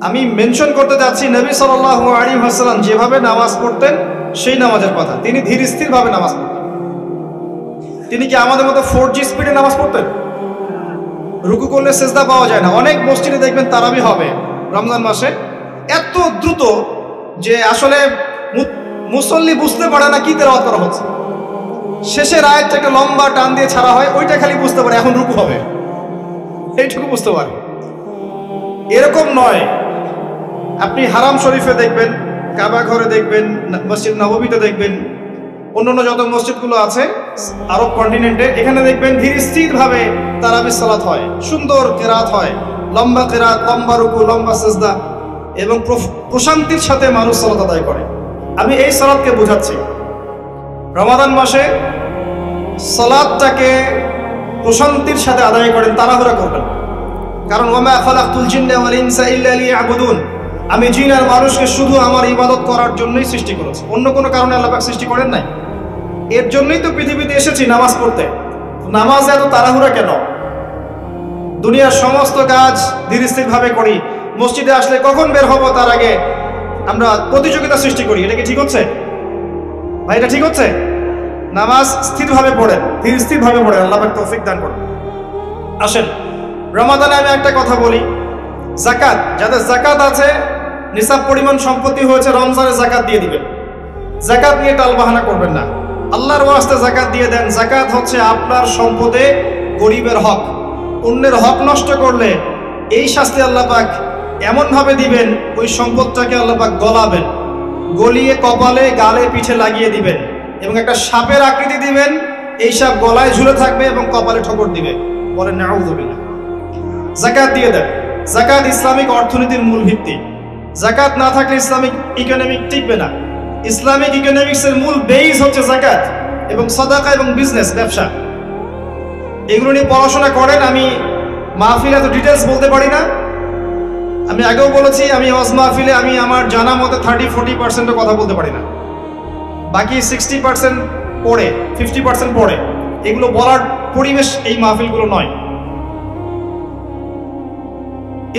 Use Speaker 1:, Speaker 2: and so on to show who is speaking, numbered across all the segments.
Speaker 1: আমি মেনশন করতে যাচ্ছি নবী সাল্লাল্লাহু আলাইহি ওয়াসাল্লাম যেভাবে নামাজ পড়তেন সেই নামাজের কথা। তিনি ধীর স্থিরভাবে নামাজ পড়তেন। তিনি কি আমাদের মতো 4G স্পিডে নামাজ পড়তেন? রুকু করলে সেজদা পাওয়া যায় না। অনেক মসজিদে দেখবেন তারাবি হবে রমজান মাসে, এত দ্রুত যে আসলে মুসল্লি বুঝতে পারে না কি তেলাওয়াত করা হচ্ছে। শেষের আয়াতটা একটা লম্বা টান দিয়ে ছাড়া হয়, ওইটা খালি বুঝতে পারে এখন রুকু হবে, এইটুকু বুঝতে পারে। এরকম নয়। আপনি হারাম শরীফে দেখবেন, কাবা ঘরে দেখবেন, মসজিদ নববীতে দেখবেন, অন্যান্য যত মসজিদগুলো আছে আরব কন্টিনেন্টে, এখানে দেখবেন ধীর স্থিরভাবে তারাবি সালাত হয়, সুন্দর কেরাত হয়, লম্বা কেরাত, লম্বা রুকু, লম্বা সেজদা, এবং প্রশান্তির সাথে মানুষ সালাত আদায় করে। আমি এই সালাতকে বোঝাচ্ছি। রমাদান মাসে সালাতটাকে প্রশান্তির সাথে আদায় করেন, তাড়াহুড়া করবেন। কারণ ওয়া মা খালাকতুল জিন্না ওয়াল ইনসা ইল্লা লিয়াবুদুন, আমি জিন আর মানুষকে শুধু আমার ইবাদত করার জন্যই সৃষ্টি করেছি, অন্য কোনো কারণে আল্লাহ পাক সৃষ্টি করেন নাই। এর জন্যই তো পৃথিবীতে এসেছি নামাজ পড়তে। নামাজে এত তাড়াহুড়া কেন? দুনিয়ার সমস্ত কাজ ধীর স্থিরভাবে করি, মসজিদে আসলে কখন বের হব তার আগে আমরা প্রতিযোগিতা সৃষ্টি করি। এটা কি ঠিক হচ্ছে ভাই? এটা ঠিক হচ্ছে? নামাজ স্থিরভাবে পড়েন, ধীর স্থিরভাবে পড়েন, আল্লাহ পাক তৌফিক দান করেন। আসেন, রমাদানে আমি একটা কথা বলি, যাকাত, যাদের যাকাত আছে, নিসাব পরিমাণ সম্পত্তি হয়েছে, রমজানে যাকাত দিয়ে দিবেন। যাকাত নিয়ে টালবাহানা করবেন না, আল্লাহর ওয়াস্তে যাকাত দিয়ে দেন। যাকাত হচ্ছে আপনার সম্পদে গরিবের হক। অন্যের হক নষ্ট করলে এই শাস্তি আল্লাহ পাক এমন ভাবে দিবেন, ওই সম্পদটাকে আল্লাহ পাক গলাবেন, গলিয়ে কপালে, গালে, পিঠে লাগিয়ে দিবেন, এবং একটা সাপের আকৃতি দিবেন, এই সাপ গলায় ঝুলে থাকবে এবং কপালে ঠোকর দিবে। বলেন নাউযুবিল্লাহ। যাকাত দিয়ে দেন। যাকাত ইসলামিক অর্থনীতির মূল ভিত্তি। যাকাত না থাকলে ইসলামিক ইকোনমিক টিকবে না। ইসলামিক ইকোনমিক্সের মূল বেস হচ্ছে যাকাত এবং সাদাকা এবং বিজনেস, ব্যবসা। এগুলো নিয়ে পড়াশোনা করেন। আমি মাহফিলে এত ডিটেলস বলতে পারি না। আমি আগেও বলেছি, আমি ওয়াজ মাহফিলে আমি আমার জানা মতে 30-40% কথা বলতে পারি না, বাকি 60% পড়ে, 50% পড়ে। এগুলো বলার পরিবেশ এই মাহফিলগুলো নয়।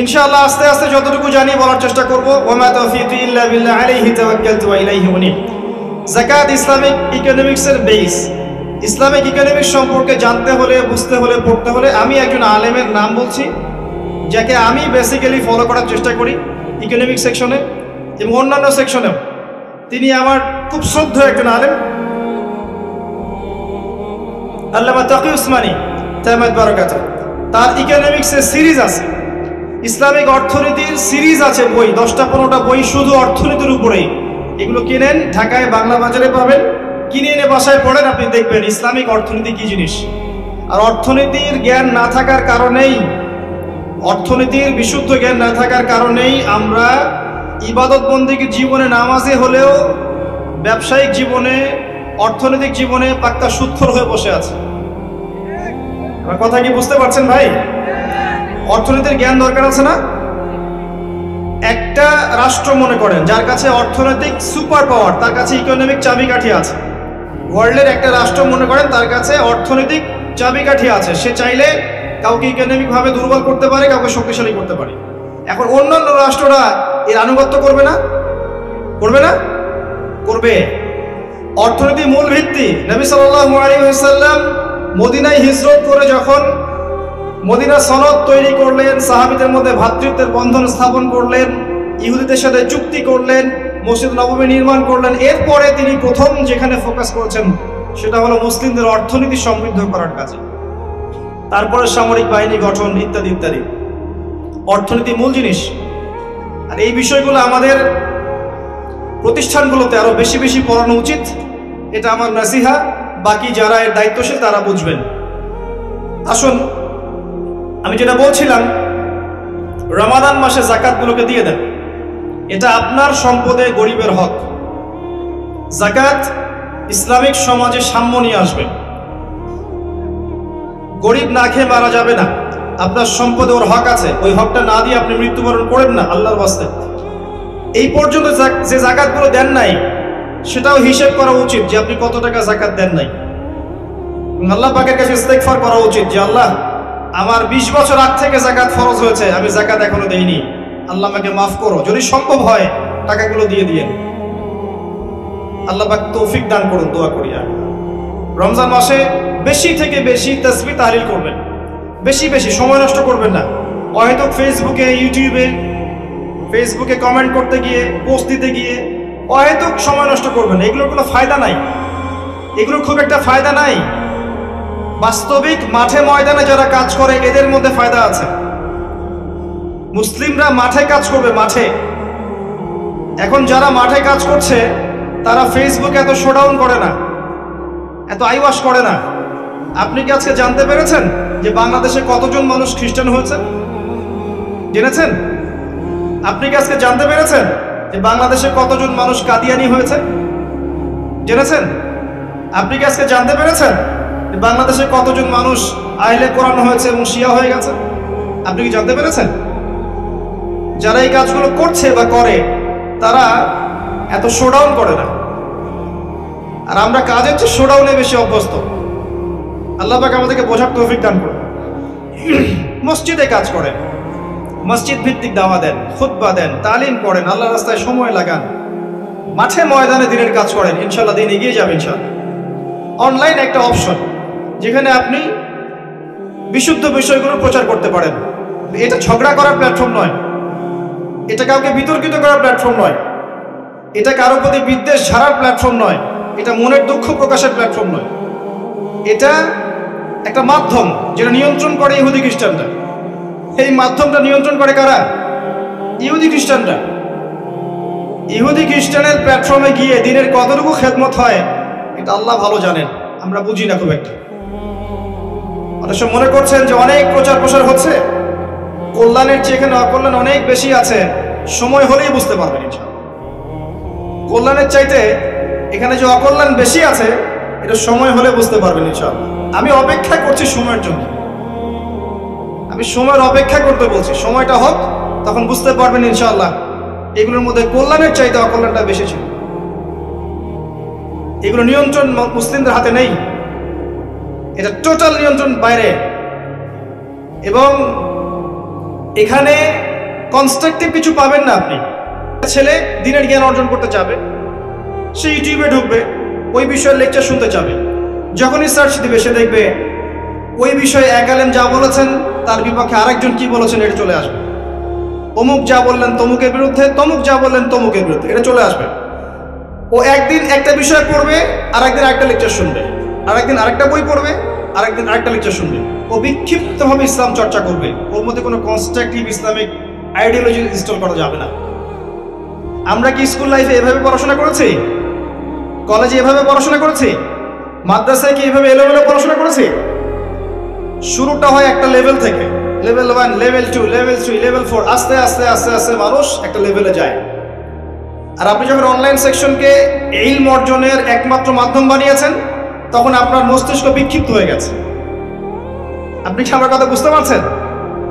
Speaker 1: ইনশাআল্লাহ আস্তে আস্তে যতটুকু জানি বলার চেষ্টা করব। ওয়া মা তাওফীকি ইল্লা বিল্লাহ, আলাইহি তাওয়াক্কালতু ওয়া ইলাইহি উনীব। যাকাত ইসলামিক ইকোনমিক্সের বেস। ইসলামিক ইকোনমিক্স সম্পর্কে জানতে হলে, বুঝতে হলে, পড়তে হলে আমি একজন আলেমের নাম বলছি, যাকে আমি বেসিক্যালি ফলো করার চেষ্টা করি ইকোনমিক সেকশনে এবং অন্যান্য সেকশনেও। তিনি আমার খুব শ্রদ্ধেয় একজন আলেম, আল্লামা তাকি উসমানী দামাত বারাকাতুহু। তার ইকোনমিক্সের সিরিজ আছে, ইসলামিক অর্থনীতির সিরিজ আছে, বই 10টা-15টা বই শুধু অর্থনীতির উপরেই। এগুলো কিনেন, ঢাকায় বাংলা বাজারে পাবেন, কিনে এনে বাসায় পড়েন, আপনি দেখবেন ইসলামিক অর্থনীতি কি জিনিস। আর অর্থনীতির জ্ঞান না থাকার কারণেই, অর্থনীতির বিশুদ্ধ জ্ঞান না থাকার কারণেই আমরা ইবাদত বন্দেগীর জীবনে, নামাজে হলেও ব্যবসায়িক জীবনে, অর্থনৈতিক জীবনে পাক্কা সুদখোর হয়ে বসে আছে। আমার কথা কি বুঝতে পারছেন ভাই? অর্থনীতির জ্ঞান দরকার আছে না? একটা রাষ্ট্র মনে করেন যার কাছে অর্থনৈতিক সুপার পাওয়ার, তার কাছে ইকোনমিক চাবিকাঠি আছে। ওয়ার্ল্ডের একটা রাষ্ট্র মনে করেন তার কাছে অর্থনৈতিক চাবিকাঠি আছে, সে চাইলে কাউকে ইকোনমিক ভাবে দুর্বল করতে পারে, কাউকে শক্তিশালী করতে পারে। এখন অন্যান্য রাষ্ট্ররা এর আনুগত্য করবে না? করবে না? করবে। অর্থনীতি মূল ভিত্তি। নবী সাল্লাল্লাহু আলাইহি ওয়াসাল্লাম মদিনায় হিজরত করে যখন মদিনা সনদ তৈরি করলেন, সাহাবীদের মধ্যে ভ্রাতৃত্বের বন্ধন স্থাপন করলেন, ইহুদিদের সাথে চুক্তি করলেন, মসজিদ নববী নির্মাণ করলেন, এরপরে তিনি প্রথম যেখানে ফোকাস করেছেন সেটা হলো মুসলিমদের অর্থনীতি সমৃদ্ধ করার কাজে। তারপরে সামরিক বাহিনী গঠন ইত্যাদি ইত্যাদি। অর্থনীতি মূল জিনিস। আর এই বিষয়গুলো আমাদের প্রতিষ্ঠানগুলোতে আরো বেশি বেশি পড়ানো উচিত। এটা আমার নাসিহা। বাকি যারা এর দায়িত্বশীল তারা বুঝবেন। আসুন, আমি যেটা বলছিলাম, রমাদান মাসে যাকাতগুলোকে দিয়ে দেন। এটা আপনার সম্পদে গরিবের হক। যাকাত ইসলামিক সমাজে সাম্য নিয়ে আসবে। গরিব না খেয়ে মারা যাবে না। আপনার সম্পদে ওর হক আছে, ওই হকটা না দিয়ে আপনি মৃত্যুবরণ করেন না, আল্লাহর ওয়াস্তে। এই পর্যন্ত যে যাকাতগুলো দেন নাই সেটাও হিসেব করা উচিত যে আপনি কত টাকা যাকাত দেন নাই। আল্লাহ পাকের কাছে ইস্তেগফার করা উচিত যে আল্লাহ, আমার 20 বছর আগ থেকে যাকাত ফরজ হয়েছে, আমি যাকাত এখনো দেইনি, আল্লাহ আমাকে মাফ করো, যদি সম্ভব হয় টাকাগুলো দিয়ে দিয়েন। আল্লাহ পাক তৌফিক দান করুন, দোয়া করি। আর রমজান মাসে বেশি থেকে বেশি তাসবিহ তাহলিল করবেন, বেশি বেশি, সময় নষ্ট করবেন না। হয়তো ফেসবুকে কমেন্ট করতে গিয়ে, পোস্ট দিতে গিয়ে হয়তো সময় নষ্ট করবেন। এগুলোর কোনো ফায়দা নাই, এগুলোর খুব একটা ফায়দা নাই। বাস্তবিক মাঠে ময়দানে যারা কাজ করে এদের মধ্যে ফায়দা আছে। মুসলিমরা মাঠে কাজ করবে, মাঠে। এখন যারা মাঠে কাজ করছে তারা ফেসবুকে এত শোডাউন করে না, এত আইওয়াশ করে না। আপনি কি আজকে জানতে পেরেছেন যে বাংলাদেশে কতজন মানুষ খ্রিস্টান হয়েছে? জেনেছেন? আপনি কি আজকে জানতে পেরেছেন যে বাংলাদেশে কতজন মানুষ কাদিয়ানি হয়েছে? জেনেছেন? আপনি কি আজকে জানতে পেরেছেন যে বাংলাদেশে কতজন মানুষ আহলে কোরআন হয়েছে এবং শিয়া হয়ে গেছে? আপনি কি জানতে পেরেছেন? যারা এই কাজগুলো করছে বা করে তারা এত শোডাউন করে না, আর আমরা কাজের চেয়ে শোডাউনে বেশি অভ্যস্ত। আল্লাহ পাক আমাদেরকে বোঝার তৌফিক দান করুন। মসজিদে কাজ করেন, মসজিদ ভিত্তিক দাওয়া দেন, খুতবা দেন, তালিম করেন, আল্লাহর রাস্তায় সময় লাগান, মাঠে ময়দানে দিনের কাজ করেন, ইনশাল্লাহ দিন এগিয়ে যাবে ইনশাল্লাহ। অনলাইন একটা অপশন যেখানে আপনি বিশুদ্ধ বিষয়গুলো প্রচার করতে পারেন। এটা ঝগড়া করার প্ল্যাটফর্ম নয়, এটা কাউকে বিতর্কিত করার প্ল্যাটফর্ম নয়, এটা কারো প্রতি বিদ্বেষ ঝাড়ার প্ল্যাটফর্ম নয়, এটা মনের দুঃখ প্রকাশের প্ল্যাটফর্ম নয়। এটা একটা মাধ্যম যেটা নিয়ন্ত্রণ করে ইহুদি খ্রিস্টানরা। এই মাধ্যমটা নিয়ন্ত্রণ করে কারা? ইহুদি খ্রিস্টানরা। ইহুদি খ্রিস্টানের প্ল্যাটফর্মে গিয়ে দিনের কতটুকু খেদমত হয় এটা আল্লাহ ভালো জানেন, আমরা বুঝি না খুব একটা। অনেক সময় মনে করছেন যে অনেক প্রচার প্রসার হচ্ছে, কল্যাণের চেয়ে এখানে অকল্যাণ অনেক বেশি আছে, সময় হলেই বুঝতে পারবেন ইনশাআল্লাহ। কল্যাণের চাইতে এখানে যে অকল্যাণ বেশি আছে এটা সময় হলে বুঝতে পারবেন ইনশাআল্লাহ। আমি অপেক্ষা করছি সময়ের জন্য, আমি সময়ের অপেক্ষা করতে বলছি, সময়টা হোক তখন বুঝতে পারবেন ইনশাআল্লাহ এগুলোর মধ্যে কল্যাণের চাইতে অকল্যাণটা বেশি ছিল। এগুলো নিয়ন্ত্রণ মুসলিমদের হাতে নেই, এটা টোটাল নিয়ন্ত্রণ বাইরে। এবং এখানে কনস্ট্রাকটিভ কিছু পাবেন না আপনি। ছেলে দিনের জ্ঞান অর্জন করতে যাবে, সে ইউটিউবে ঢুকবে, ওই বিষয়ের লেকচার শুনতে যাবে, যখনই সার্চ দিবে সে দেখবে ওই বিষয়ে এক আলেম যা বলেছেন তার বিপক্ষে আরেকজন কি বলেছেন এটা চলে আসবে। অমুক যা বললেন তমুকের বিরুদ্ধে, তমুক যা বললেন তমুকের বিরুদ্ধে, এটা চলে আসবে। ও একদিন একটা বিষয় পড়বে, আরেকদিন আরেকটা লেকচার শুনবে, আরেকদিন আরেকটা বই পড়বে, আরেকদিন আরেকটা লেকচার শুনবে। ও বিক্ষিপ্তভাবে ইসলাম চর্চা করবে, ওর মধ্যে কোনো কনস্ট্রাকটিভ ইসলামিক আইডিওলজি ইনস্টল করা যাবে না। আমরা কি স্কুল লাইফে এভাবে পড়াশোনা করেছি? কলেজে এভাবে পড়াশোনা করেছি? মাদ্রাসায় কি এভাবে এলোমেলো পড়াশোনা করেছি? শুরুটা হয় একটা লেভেল থেকে, লেভেল 1, লেভেল 2, লেভেল 3, লেভেল 4, আস্তে আস্তে আস্তে আস্তে মানুষ একটা লেভেলে যায়। আর আপনি যখন অনলাইন সেকশনকে ইলম অর্জনের একমাত্র মাধ্যম বানিয়েছেন তখন আপনার মস্তিষ্ক বিক্ষিপ্ত হয়ে গেছে। আপনি কি আমার কথা বুঝতে পারছেন?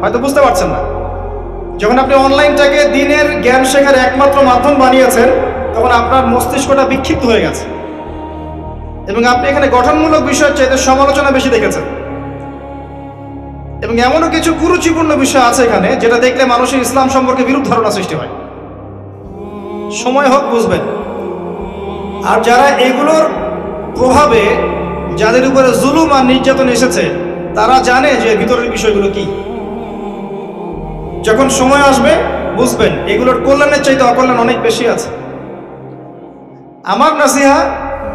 Speaker 1: হয়তো বুঝতে পারছেন না। যখন আপনি অনলাইনটাকে দিনের জ্ঞান শেখার একমাত্র মাধ্যম বানিয়েছেন তখন আপনার মস্তিষ্কটা বিক্ষিপ্ত হয়ে গেছে এবং আপনি এখানে গঠনমূলক বিষয়ের চাইতে সমালোচনা বেশি দেখেছেন। এবং এমনও কিছু কুরুচিপূর্ণ বিষয় আছে এখানে যেটা দেখলে মানুষের ইসলাম সম্পর্কে বিরূপ ধারণা সৃষ্টি হয়। সময় হোক বুঝবেন। আর যারা এগুলোর প্রভাবে যাদের উপরে জুলুম আর নির্যাতন এসেছে তারা জানে যে ভিতরের বিষয়গুলো কি। যখন সময় আসবে বুঝবেন এগুলোর কল্যাণের চাইতে অকল্যাণ অনেক বেশি আছে। আমার নাসিহা,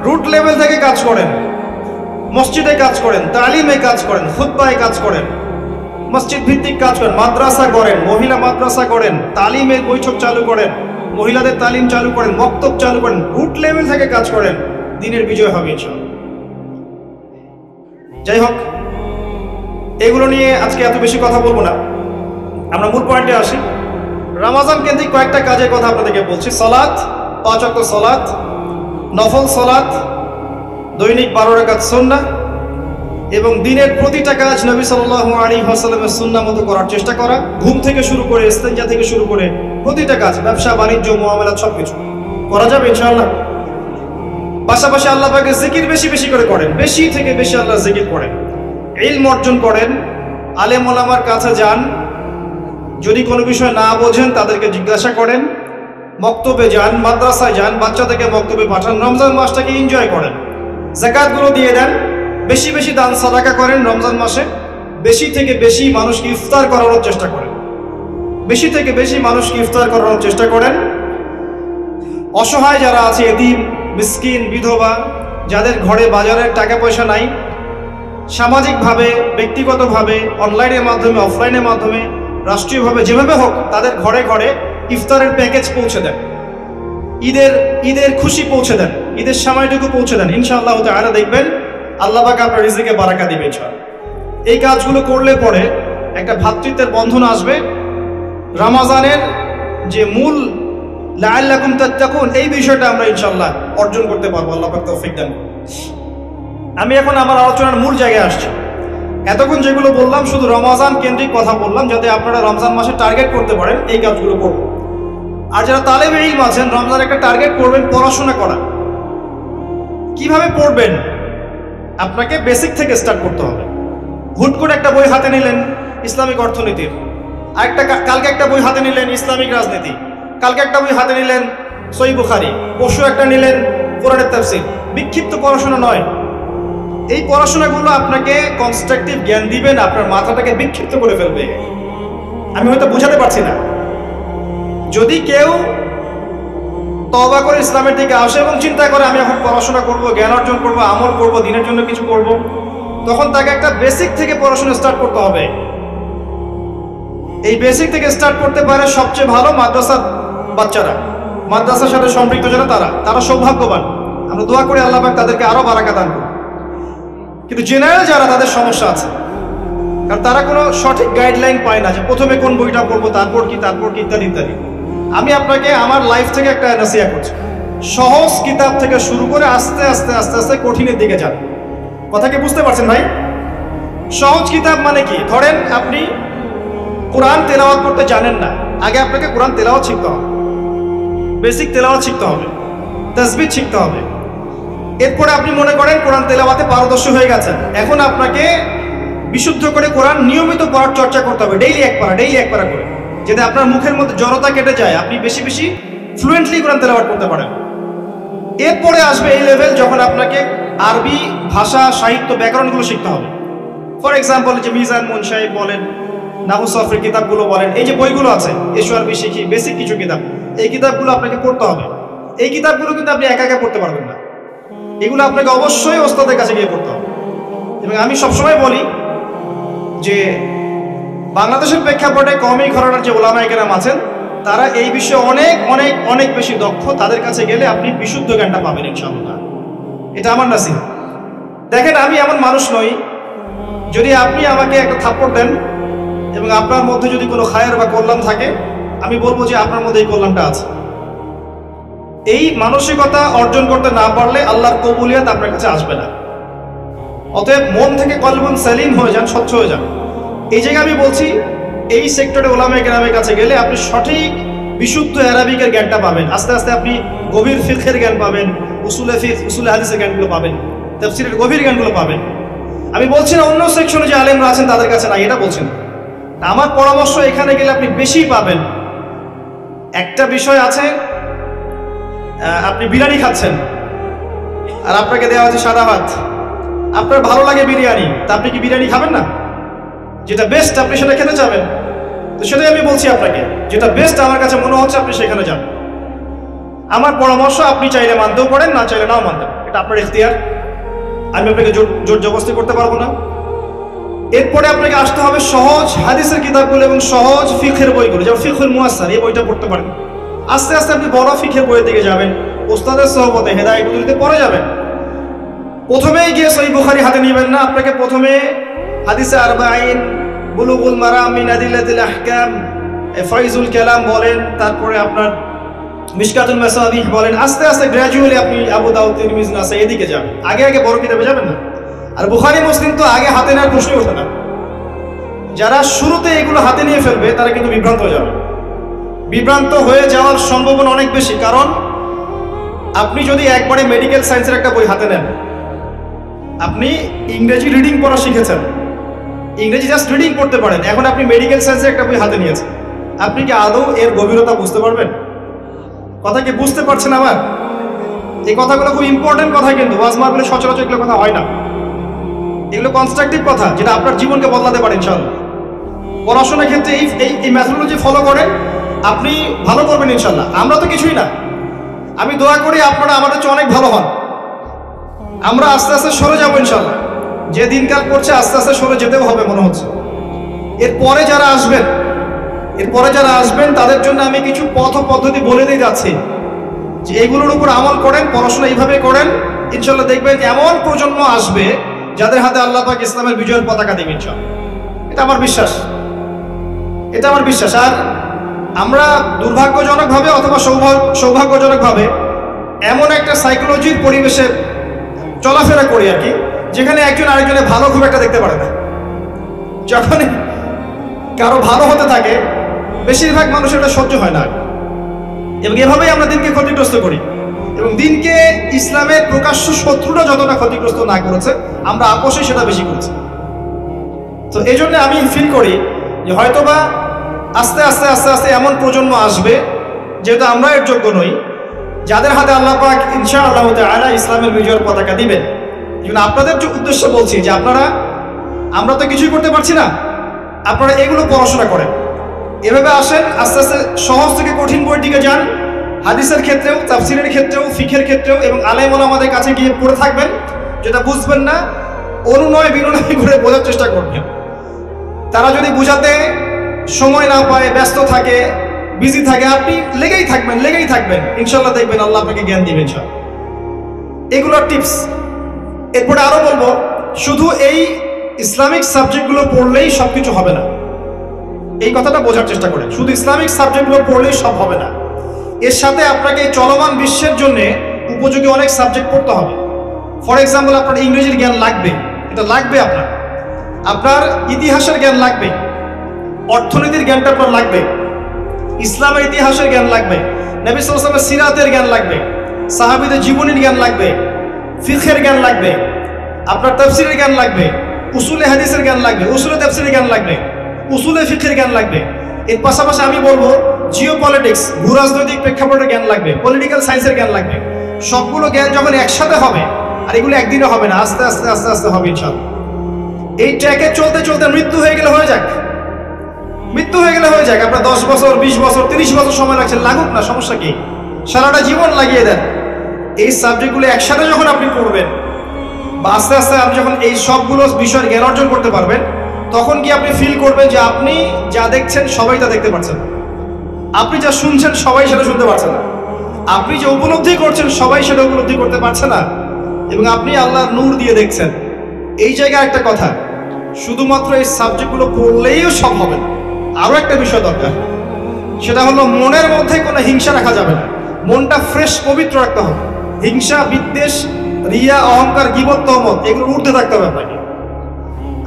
Speaker 1: রুট লেভেল থেকে কাজ করেন, মসজিদে কাজ করেন, তালিমে কাজ করেন, খুতবায় কাজ করেন, মসজিদ ভিত্তিক কাজ করেন, মাদ্রাসা করেন, মহিলা মাদ্রাসা করেন, তালিমের বৈঠক চালু করেন, মহিলাদের তালিম চালু করেন, মক্তব চালু করেন, রুট লেভেল থেকে কাজ করেন, দিনের বিজয় হবে ইনশাআল্লাহ। যাই হোক, এগুলো নিয়ে আজকে এত বেশি কথা বলবো না, আমরা মূল পয়েন্টে আসি। রমজান কেন্দ্রিক কয়েকটা কাজের কথা আপনাদেরকে বলছি। সালাত, 5 ওয়াক্ত সালাত, নফল সালাত, দৈনিক 12 রাকাত সুন্নাহ এবং দিনের প্রতিটা কাজ নবী সাল্লাল্লাহু আলাইহি ওয়াসাল্লামের সুন্নাহ মতো করার চেষ্টা করা। ঘুম থেকে শুরু করে, ইস্তেঞ্জা থেকে শুরু করে প্রতিটা কাজ, ব্যবসা বাণিজ্য মুআমালাত সবকিছু করা যাবে ইনশাআল্লাহ। পাশাপাশি আল্লাহ পাকের জিকির বেশি বেশি করে করেন, বেশি থেকে বেশি আল্লাহর জিকির করেন, ইলম অর্জন করেন, আলেম ওলামার কাছে যান, যদি কোনো বিষয় না বোঝেন তাদেরকে জিজ্ঞাসা করেন, মক্তবে যান, মাদ্রাসায় যান, বাচ্চাদেরকে মক্তবে পাঠান, রমজান মাসটাকে এনজয় করেন, যাকাতগুলো দিয়ে দেন, বেশি বেশি দান সাদাকা করেন রমজান মাসে, বেশি থেকে বেশি মানুষকে ইফতার করানোর চেষ্টা করেন, বেশি থেকে বেশি মানুষকে ইফতার করানোর চেষ্টা করেন। অসহায় যারা আছে, এতিম, মিসকিন, বিধবা, যাদের ঘরে বাজারের টাকা পয়সা নাই, সামাজিকভাবে, ব্যক্তিগতভাবে, অনলাইনের মাধ্যমে, অফলাইনের মাধ্যমে, রাষ্ট্রীয়ভাবে, যেভাবে হোক তাদের ঘরে ঘরে ইফতারের প্যাকেজ পৌঁছে দেন, ঈদের খুশি পৌঁছে দেন, ঈদের সময়টুকু পৌঁছে দেন। ইনশাআল্লাহ তাআলা দেখবেন আল্লাহ পাক আপনার রিজিকে বারাকা দিবে ইনশাআল্লাহ। এই কাজগুলো করলে পরে একটা ভ্রাতৃত্বের বন্ধন আসবে। রমজানের যে মূল লাআল্লাকুম তাত্তাকুন, এই বিষয়টা আমরা ইনশাআল্লাহ অর্জন করতে পারবো। আল্লাহ পাক তৌফিক দান। আমি এখন আমার আলোচনার মূল জায়গায় আসছি। এতক্ষণ যেগুলো বললাম শুধু রমজান কেন্দ্রিক কথা বললাম, যাতে আপনারা রমজান মাসে টার্গেট করতে পারেন এই কাজগুলো করব। আর যারা তালেবে ইলম আছেন, রমজান একটা টার্গেট করবেন পড়াশোনা করা। কিভাবে পড়বেন? আপনাকে বেসিক থেকে স্টার্ট করতে হবে। হুট করে একটা বই হাতে নিলেন ইসলামিক অর্থনীতির, কালকে একটা বই হাতে নিলেন ইসলামিক রাজনীতি, কালকে একটা বই হাতে নিলেন সহিহ বুখারী, পরশু একটা নিলেন কোরআনের তাফসীর। বিক্ষিপ্ত পড়াশোনা নয়। এই পড়াশোনাগুলো আপনাকে কনস্ট্রাকটিভ জ্ঞান দিবেন, আপনার মাথাটাকে বিক্ষিপ্ত করে ফেলবে। আমি হয়তো বোঝাতে পারছি না। যদি কেউ তওবা করে ইসলামের দিকে আসে এবং চিন্তা করে আমি এখন পড়াশোনা করব, জ্ঞান অর্জন করব, আমল করব, দিনের জন্য কিছু করব, তখন তাকে একটা বেসিক থেকে পড়াশোনা স্টার্ট করতে হবে। এই বেসিক থেকে স্টার্ট করতে পারে সবচেয়ে ভালো মাদ্রাসার বাচ্চারা, মাদ্রাসার সাথে সম্পৃক্ত যারা তারা সৌভাগ্যবান। আমরা দোয়া করি আল্লাহ পাক তাদেরকে আরো বারাকা দান করুন। কিন্তু জেনারেল যারা, তাদের সমস্যা আছে, কারণ তারা কোনো সঠিক গাইডলাইন পায় না যে প্রথমে কোন বইটা পড়বো, তারপর কি ইত্যাদি ইত্যাদি। আমি আপনাকে আমার লাইফ থেকে একটা নসিহত করছি, সহজ কিতাব থেকে শুরু করে আস্তে আস্তে আস্তে আস্তে কঠিনের দিকে যান। কথা কি বুঝতে পারছেন ভাই? সহজ কিতাব মানে কি? ধরেন আপনি কোরআন তেলাওয়াত করতে জানেন না, আগে আপনাকে কোরআন তেলাওয়াত শিখতে হবে, বেসিক তেলাওয়াত শিখতে হবে, তাসবিহ শিখতে হবে। এরপরে আপনি মনে করেন কোরআন তেলাওয়াতে পারদর্শী হয়ে গেছেন, এখন আপনাকে বিশুদ্ধ করে কোরআন নিয়মিত পড়ার চর্চা করতে হবে, ডেইলি এক পারা করে, যাতে আপনার মুখের মধ্যে জড়তা কেটে যায়, আপনি বেশি বেশি ফ্লুয়েন্টলি কোরআন তেলাওয়াত করতে পারেন। এরপরে আসবে এই লেভেল যখন আপনাকে আরবি ভাষা, সাহিত্য, ব্যাকরণগুলো শিখতে হবে। ফর এক্সাম্পল, যে মিজান মুনশাই বলেন, নাহু সরফের কিতাবগুলো বলেন, এই যে বইগুলো আছে, এসো আরবি শিখি, বেসিক কিছু কিতাব, এই কিতাবগুলো আপনাকে পড়তে হবে। এই কিতাবগুলো কিন্তু আপনি একা একা পড়তে পারবেন না, এগুলো আপনাকে অবশ্যই ওস্তাদের কাছে গিয়ে পড়তে হবে। এবং আমি সবসময় বলি যে বাংলাদেশের প্রেক্ষাপটে কওমি ঘরানার যে উলামায়ে কেরাম আছেন, তারা এই বিষয়ে অনেক অনেক অনেক বেশি দক্ষ। তাদের কাছে গেলে আপনি বিশুদ্ধ জ্ঞানটা পাবেন ইনশাআল্লাহ। এটা আমার নসিহত। দেখেন, আমি এমন মানুষ নই, যদি আপনি আমাকে একটা থাপ্পড় দেন এবং আপনার মধ্যে যদি কোনো খায়ের বা কল্যাণ থাকে, আমি বলবো যে আপনার মধ্যে এই কল্যাণটা আছে। এই মানসিকতা অর্জন করতে না পারলে আল্লাহর কবুলিয়াত আপনার কাছে আসবে না। অতএব মন থেকে কলবুন সালিম হয়ে যান, স্বচ্ছ হয়ে যান। এই জায়গায় আমি বলছি, এই সেক্টরে উলামায়ে কেরামের কাছে গেলে আপনি সঠিক বিশুদ্ধ আরবিকের জ্ঞানটা পাবেন। আস্তে আস্তে আপনি গভীর ফিকহের জ্ঞান পাবেন, উসুলে হাদিসের জ্ঞানগুলো পাবেন, তাফসীরের গভীর জ্ঞানগুলো পাবেন। আমি বলছি না অন্য সেকশনে যে আলেমরা আছেন তাদের কাছে নাই, এটা বলছি না। আমার পরামর্শ, এখানে গেলে আপনি বেশি পাবেন। একটা বিষয় আছে, আপনি বিরিয়ানি খাচ্ছেন আর আপনাকে দেওয়া হচ্ছে সাদা ভাত, আপনার ভালো লাগে বিরিয়ানি, তা আপনি কি বিরিয়ানি খাবেন না? যেটা বেস্ট আপনি সেটা খেতে চাবেন। তো সেটাই আমি বলছি আপনাকে, যেটা বেস্ট আমার কাছে মনে হচ্ছে আপনি সেখানে যান। আমার পরামর্শ, আপনি চাইলে মানতেও পারেন, না চাইলে নাও মানতেন, এটা আপনার ইখতিয়ার। আমি আপনাকে জোর জবরদস্তি করতে পারবো না। এরপরে আপনাকে আসতে হবে সহজ হাদিসের কিতাবগুলো এবং সহজ ফিকহের বইগুলো, যেমন ফিকহুল মুয়াসসার, এই বইটা পড়তে পারেন। আস্তে আস্তে আপনি বড় ফিকহের বইয়ের দিকে যাবেন, ওস্তাদের সহবতে হেদায়েতগুলোতে পড়ে যাবেন। প্রথমেই গিয়ে সহিহ বুখারী হাতে নেবেন না, আপনাকে প্রথমে হাদিসে আরবাঈন, বুলুগুল মারাম মিন আদিল্লাতিল আহকাম, ফাইজুল কালাম বলেন, তারপরে আপনার মিশকাতুল মাসাবিহ বলেন, আস্তে আস্তে গ্র্যাজুয়ালি আপনি আবু দাউদ, তিরমিজি, নাসাই এদিকে যাবেন। আগে বড় কিতাবে যাবেন না। আর বুখারী, মুসলিম তো আগে হাতে নেওয়ার প্রশ্নই ওঠে না। যারা শুরুতে এগুলো হাতে নিয়ে ফেলবে তারা কিন্তু বিভ্রান্ত হয়ে যাবে। বিভ্রান্ত হয়ে যাওয়ার সম্ভাবনা অনেক বেশি, কারণ আপনি যদি একবারে মেডিকেল সায়েন্সের একটা বই হাতে নেন, আপনি ইংরেজি রিডিং পড়া শিখেছেন, ইংরেজি জাস্ট রিডিং পড়তে পারেন, এখন আপনি মেডিকেল সায়েন্সের একটা বই হাতে নিয়েছেন, আপনি কি আদৌ এর গভীরতা বুঝতে পারবেন? কথা কি বুঝতে পারছেন আমার? এই কথাগুলো খুব ইম্পর্টেন্ট কথা, কিন্তু ওয়াজ মাহফিলে সচরাচর এগুলো কথা হয় না। এগুলো কনস্ট্রাকটিভ কথা, যেটা আপনার জীবনকে বদলাতে পারে ইনশাআল্লাহ। পড়াশোনার ক্ষেত্রে এই মেথোডোলজি ফলো করেন, আপনি ভালো করবেন ইনশাআল্লাহ। আমরা তো কিছুই না, আমি দোয়া করি আপনারা আমাদের চেয়ে অনেক ভালো হন। আমরা আস্তে আস্তে সরে যাবো ইনশাআল্লাহ। যে দিনকাল পড়ছে আস্তে আস্তে সরে যেতেও হবে মনে হচ্ছে। এরপরে যারা আসবেন তাদের জন্য আমি কিছু পথ পদ্ধতি বলে দিয়ে যাচ্ছি, যে এগুলোর উপর আমল করেন, পড়াশোনা এইভাবে করেন, ইনশাআল্লাহ দেখবেন এমন প্রজন্ম আসবে যাদের হাতে আল্লাহ পাক ইসলামের বিজয়ের পতাকা দিবেন ইনশাআল্লাহ। এটা আমার বিশ্বাস। আর আমরা দুর্ভাগ্যজনকভাবে অথবা সৌভাগ্যজনকভাবে এমন একটা সাইকোলজির পরিবেশে চলাফেরা করি আর কি, যেখানে একজন আরেকজনের ভালো খুব একটা দেখতে পারে না। যখন কারো ভালো হতে থাকে বেশিরভাগ মানুষের এটা সহ্য হয় না, এবং এভাবেই আমরা দিনকে ক্ষতিগ্রস্ত করি। এবং দিনকে ইসলামের প্রকাশ্য শত্রুরা যতটা ক্ষতিগ্রস্ত না করেছে, আমরা আপোষে সেটা বেশি করেছি। তো এই জন্য আমি ফিল করি যে হয়তোবা আস্তে আস্তে এমন প্রজন্ম আসবে, যেহেতু আমরা এর যোগ্য নই, যাদের হাতে আল্লাহ পাক ইনশাআল্লাহ তাআলা ইসলামের বিজয়ের পতাকা দিবেন। কিন্তু আপনাদের উদ্দেশ্যে বলছি যে আমরা তো কিছুই করতে পারছি না, আপনারা এগুলো পড়াশোনা করেন, এভাবে আসেন, আস্তে আস্তে সহজ থেকে কঠিন বইয়ের দিকে যান। হাদিসের ক্ষেত্রেও, তাফসীরের ক্ষেত্রেও, ফিকহের ক্ষেত্রেও, এবং আলেম ওলামাদের কাছে গিয়ে পড়ে থাকবেন। যেটা বুঝবেন না অনুনয় বিনয় করে বোঝার চেষ্টা করবেন। তারা যদি বুঝাতে সময় না পায়, ব্যস্ত থাকে, বিজি থাকে, আপনি লেগেই থাকবেন, ইনশাআল্লাহ দেখবেন আল্লাহ আপনাকে জ্ঞান দিবেন ইনশাআল্লাহ। এগুলোর টিপস। এরপরে আরো বলবো, শুধু এই ইসলামিক সাবজেক্টগুলো পড়লেই সবকিছু হবে না, এই কথাটা বোঝার চেষ্টা করেন। শুধু ইসলামিক সাবজেক্টগুলো পড়লেই সব হবে না, এর সাথে আপনাকে চলমান বিশ্বের জন্য উপযোগী অনেক সাবজেক্ট পড়তে হবে। ফর এক্সাম্পল, আপনার ইংরেজির জ্ঞান লাগবে, এটা লাগবে। আপনার ইতিহাসের জ্ঞান লাগবে, অর্থনীতির জ্ঞানটা আপনার লাগবে, ইসলামের ইতিহাসের জ্ঞান লাগবে, নবী সাল্লাল্লাহু আলাইহি ওয়াসাল্লামের সিরাতের জ্ঞান লাগবে, সাহাবীদের জীবনীর জ্ঞান লাগবে, ফিকহের জ্ঞান লাগবে, আপনার তাফসীরের জ্ঞান লাগবে, উসুলে হাদিসের জ্ঞান লাগবে, উসুলে তাফসীরের জ্ঞান লাগবে, উসুলে ফিকহের জ্ঞান লাগবে। এর পাশাপাশি আমি বলবো জিওপলিটিক্স, ভূরাজনৈতিক প্রেক্ষাপটের জ্ঞান লাগবে, পলিটিক্যাল সায়েন্সের জ্ঞান লাগবে। সবগুলো জ্ঞান যখন একসাথে হবে, আর এগুলো একদিনে হবে না, আস্তে আস্তে হবে ইনশাআল্লাহ। এই ট্র্যাকে চলতে মৃত্যু হয়ে গেলে হয়ে যাক। আপনার 10 বছর, 20 বছর, 30 বছর সময় লাগছে, লাগুক না, সমস্যা কি? সারাটা জীবন লাগিয়ে দেন। এই সাবজেক্টগুলো একসাথে যখন আপনি পড়বেন, বা আস্তে আস্তে আপনি যখন এই সবগুলো বিষয়ের জ্ঞান অর্জন করতে পারবেন, তখন কি আপনি ফিল করবেন যে আপনি যা দেখছেন সবাই তা দেখতে পাচ্ছেন, আপনি যা শুনছেন সবাই সেটা শুনতে পারছে না, আপনি যে উপলব্ধি করছেন সবাই সেটা উপলব্ধি করতে পারছে না, এবং আপনি আল্লাহর নূর দিয়ে দেখছেন। এই জায়গায় একটা কথা, শুধুমাত্র এই সাবজেক্টগুলো পড়লেই সব হবে না, আরো একটা বিষয় দরকার। সেটা হলো মনের মধ্যে কোনো হিংসা রাখা যাবে না, মনটা ফ্রেশ, পবিত্র রাখতে হবে। হিংসা, বিদ্বেষ, রিয়া, অহংকার, গীবত, তহমত, এগুলো ঊর্ধ্বে থাকতে হবে।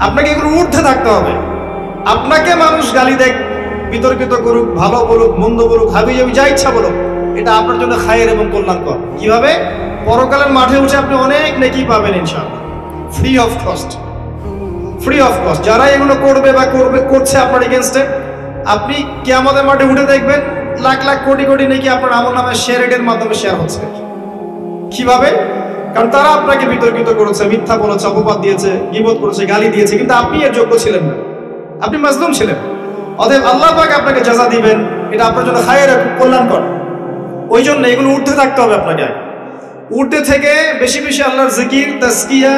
Speaker 1: আপনাকে এগুলো ঊর্ধ্বে থাকতে হবে। আপনাকে মানুষ গালি দেখ, বিতর্কিত করুক, ভালো বলুক, মন্দ বলুক, হাবিজাবি যা ইচ্ছা বলুক, এটা আপনার জন্য খায়ের এবং কল্যাণকর। কিভাবে? পরকালের মাঠে উঠে আপনি অনেক নেকি পাবেন ইনশাআল্লাহ, ফ্রি অফ কস্ট। যারা এগুলো করবে বা করছে আপনার এগেনস্টে, আপনি কিয়ামতের মাঠে উঠে দেখবেন লাখ লাখ কোটি কোটি নেকি আপনার আমলনামায় শেয়ারের মাধ্যমে শেয়ার হচ্ছে। কিভাবে? কারণ তারা আপনাকে বিতর্কিত করেছে, মিথ্যা বলেছে, অপবাদ দিয়েছে, গীবত করেছে, গালি দিয়েছে, কিন্তু আপনি এর যোগ্য ছিলেন না, আপনি মাজলুম ছিলেন। অতএব আল্লাহ পাক আপনাকে জাযা দিবেন, এটা আপনার জন্য খায়ের, কল্যাণকর। ওই জন্য এগুলো ঊর্ধ্বে থাকতে হবে আপনাকে। ঊর্ধ্বে থেকে বেশি বেশি আল্লাহর জিকির, তাজকিয়া,